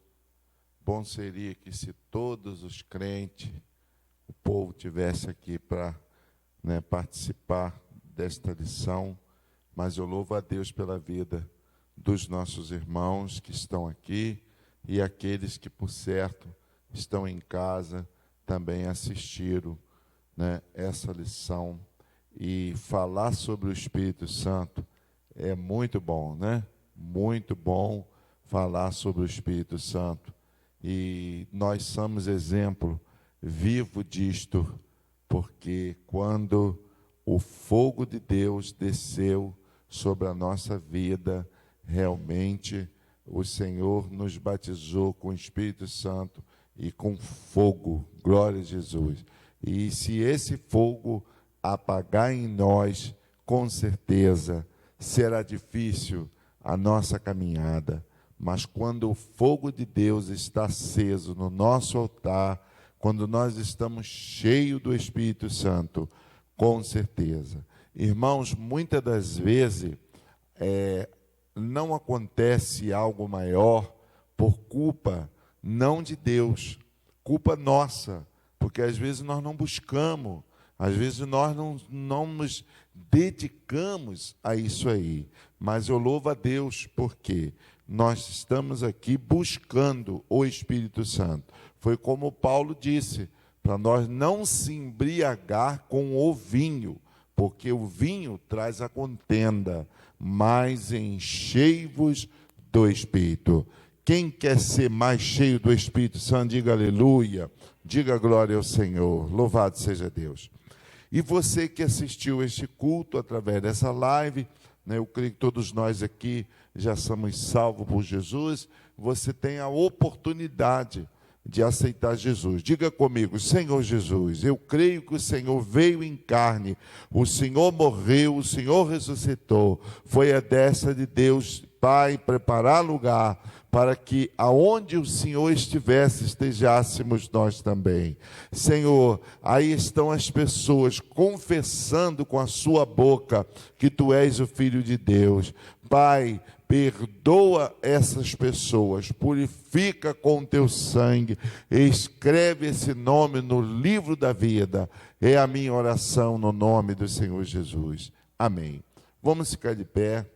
Bom seria que se todos os crentes, o povo tivesse aqui para participar desta lição, mas eu louvo a Deus pela vida dos nossos irmãos que estão aqui e aqueles que, por certo, estão em casa, também assistiram essa lição. E falar sobre o Espírito Santo é muito bom, né? Muito bom falar sobre o Espírito Santo. E nós somos exemplo vivo disto, porque quando o fogo de Deus desceu sobre a nossa vida, realmente o Senhor nos batizou com o Espírito Santo e com fogo. Glória a Jesus. E se esse fogo apagar em nós, com certeza será difícil a nossa caminhada. Mas quando o fogo de Deus está aceso no nosso altar, quando nós estamos cheios do Espírito Santo, com certeza. Irmãos, muitas das vezes não acontece algo maior por culpa não de Deus, culpa nossa, porque às vezes nós não buscamos, às vezes nós não nos dedicamos a isso aí. Mas eu louvo a Deus porque nós estamos aqui buscando o Espírito Santo. Foi como Paulo disse, para nós não se embriagar com o vinho, porque o vinho traz a contenda, mas enchei-vos do Espírito. Quem quer ser mais cheio do Espírito Santo, diga aleluia, diga glória ao Senhor, louvado seja Deus. E você que assistiu este culto através dessa live, eu creio que todos nós aqui já somos salvos por Jesus, você tem a oportunidade de aceitar Jesus. Diga comigo: Senhor Jesus, eu creio que o Senhor veio em carne, o Senhor morreu, o Senhor ressuscitou, foi a destra de Deus Pai preparar lugar para que aonde o Senhor estivesse, estejássemos nós também. Senhor, aí estão as pessoas confessando com a sua boca que Tu és o Filho de Deus. Pai, perdoa essas pessoas, purifica com Teu sangue, escreve esse nome no livro da vida. É a minha oração no nome do Senhor Jesus. Amém. Vamos ficar de pé.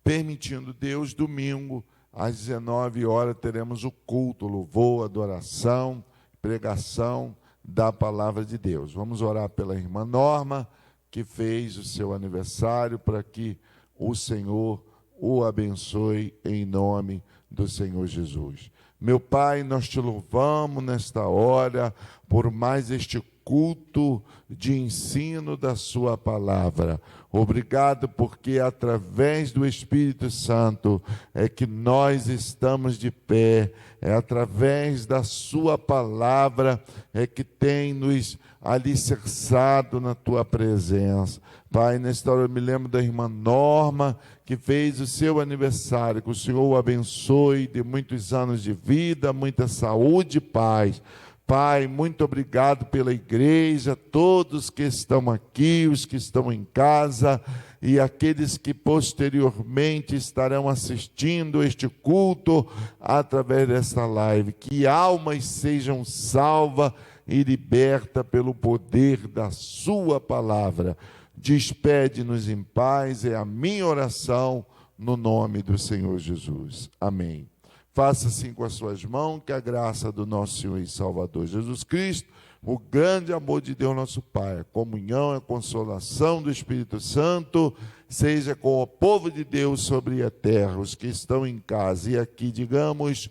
Permitindo Deus, domingo, às 19 horas, teremos o culto, louvor, adoração, pregação da palavra de Deus. Vamos orar pela irmã Norma, que fez o seu aniversário, para que o Senhor o abençoe em nome do Senhor Jesus. Meu Pai, nós Te louvamos nesta hora por mais este culto de ensino da Sua palavra. Obrigado porque através do Espírito Santo é que nós estamos de pé, é através da Sua palavra é que tem nos alicerçado na Tua presença. Pai, nesta hora eu me lembro da irmã Norma, que fez o seu aniversário, que o Senhor o abençoe de muitos anos de vida, muita saúde e paz. Pai, muito obrigado pela igreja, todos que estão aqui, os que estão em casa e aqueles que posteriormente estarão assistindo este culto através desta live. Que almas sejam salvas e libertas pelo poder da Sua palavra. Despede-nos em paz, é a minha oração no nome do Senhor Jesus. Amém. Faça assim com as suas mãos, que a graça do nosso Senhor e Salvador Jesus Cristo, o grande amor de Deus nosso Pai, a comunhão e a consolação do Espírito Santo, seja com o povo de Deus sobre a terra, os que estão em casa. E aqui digamos,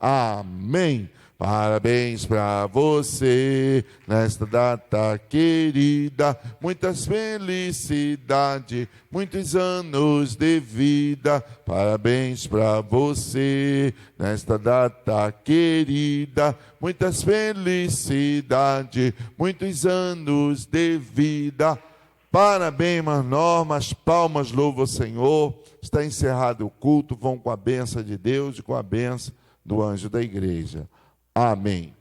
amém. Parabéns para você, nesta data querida, muitas felicidades, muitos anos de vida. Parabéns para você, nesta data querida, muitas felicidades, muitos anos de vida. Parabéns, irmã Norma, as palmas louvam o Senhor. Está encerrado o culto, vão com a bênção de Deus e com a bênção do anjo da igreja. Amém.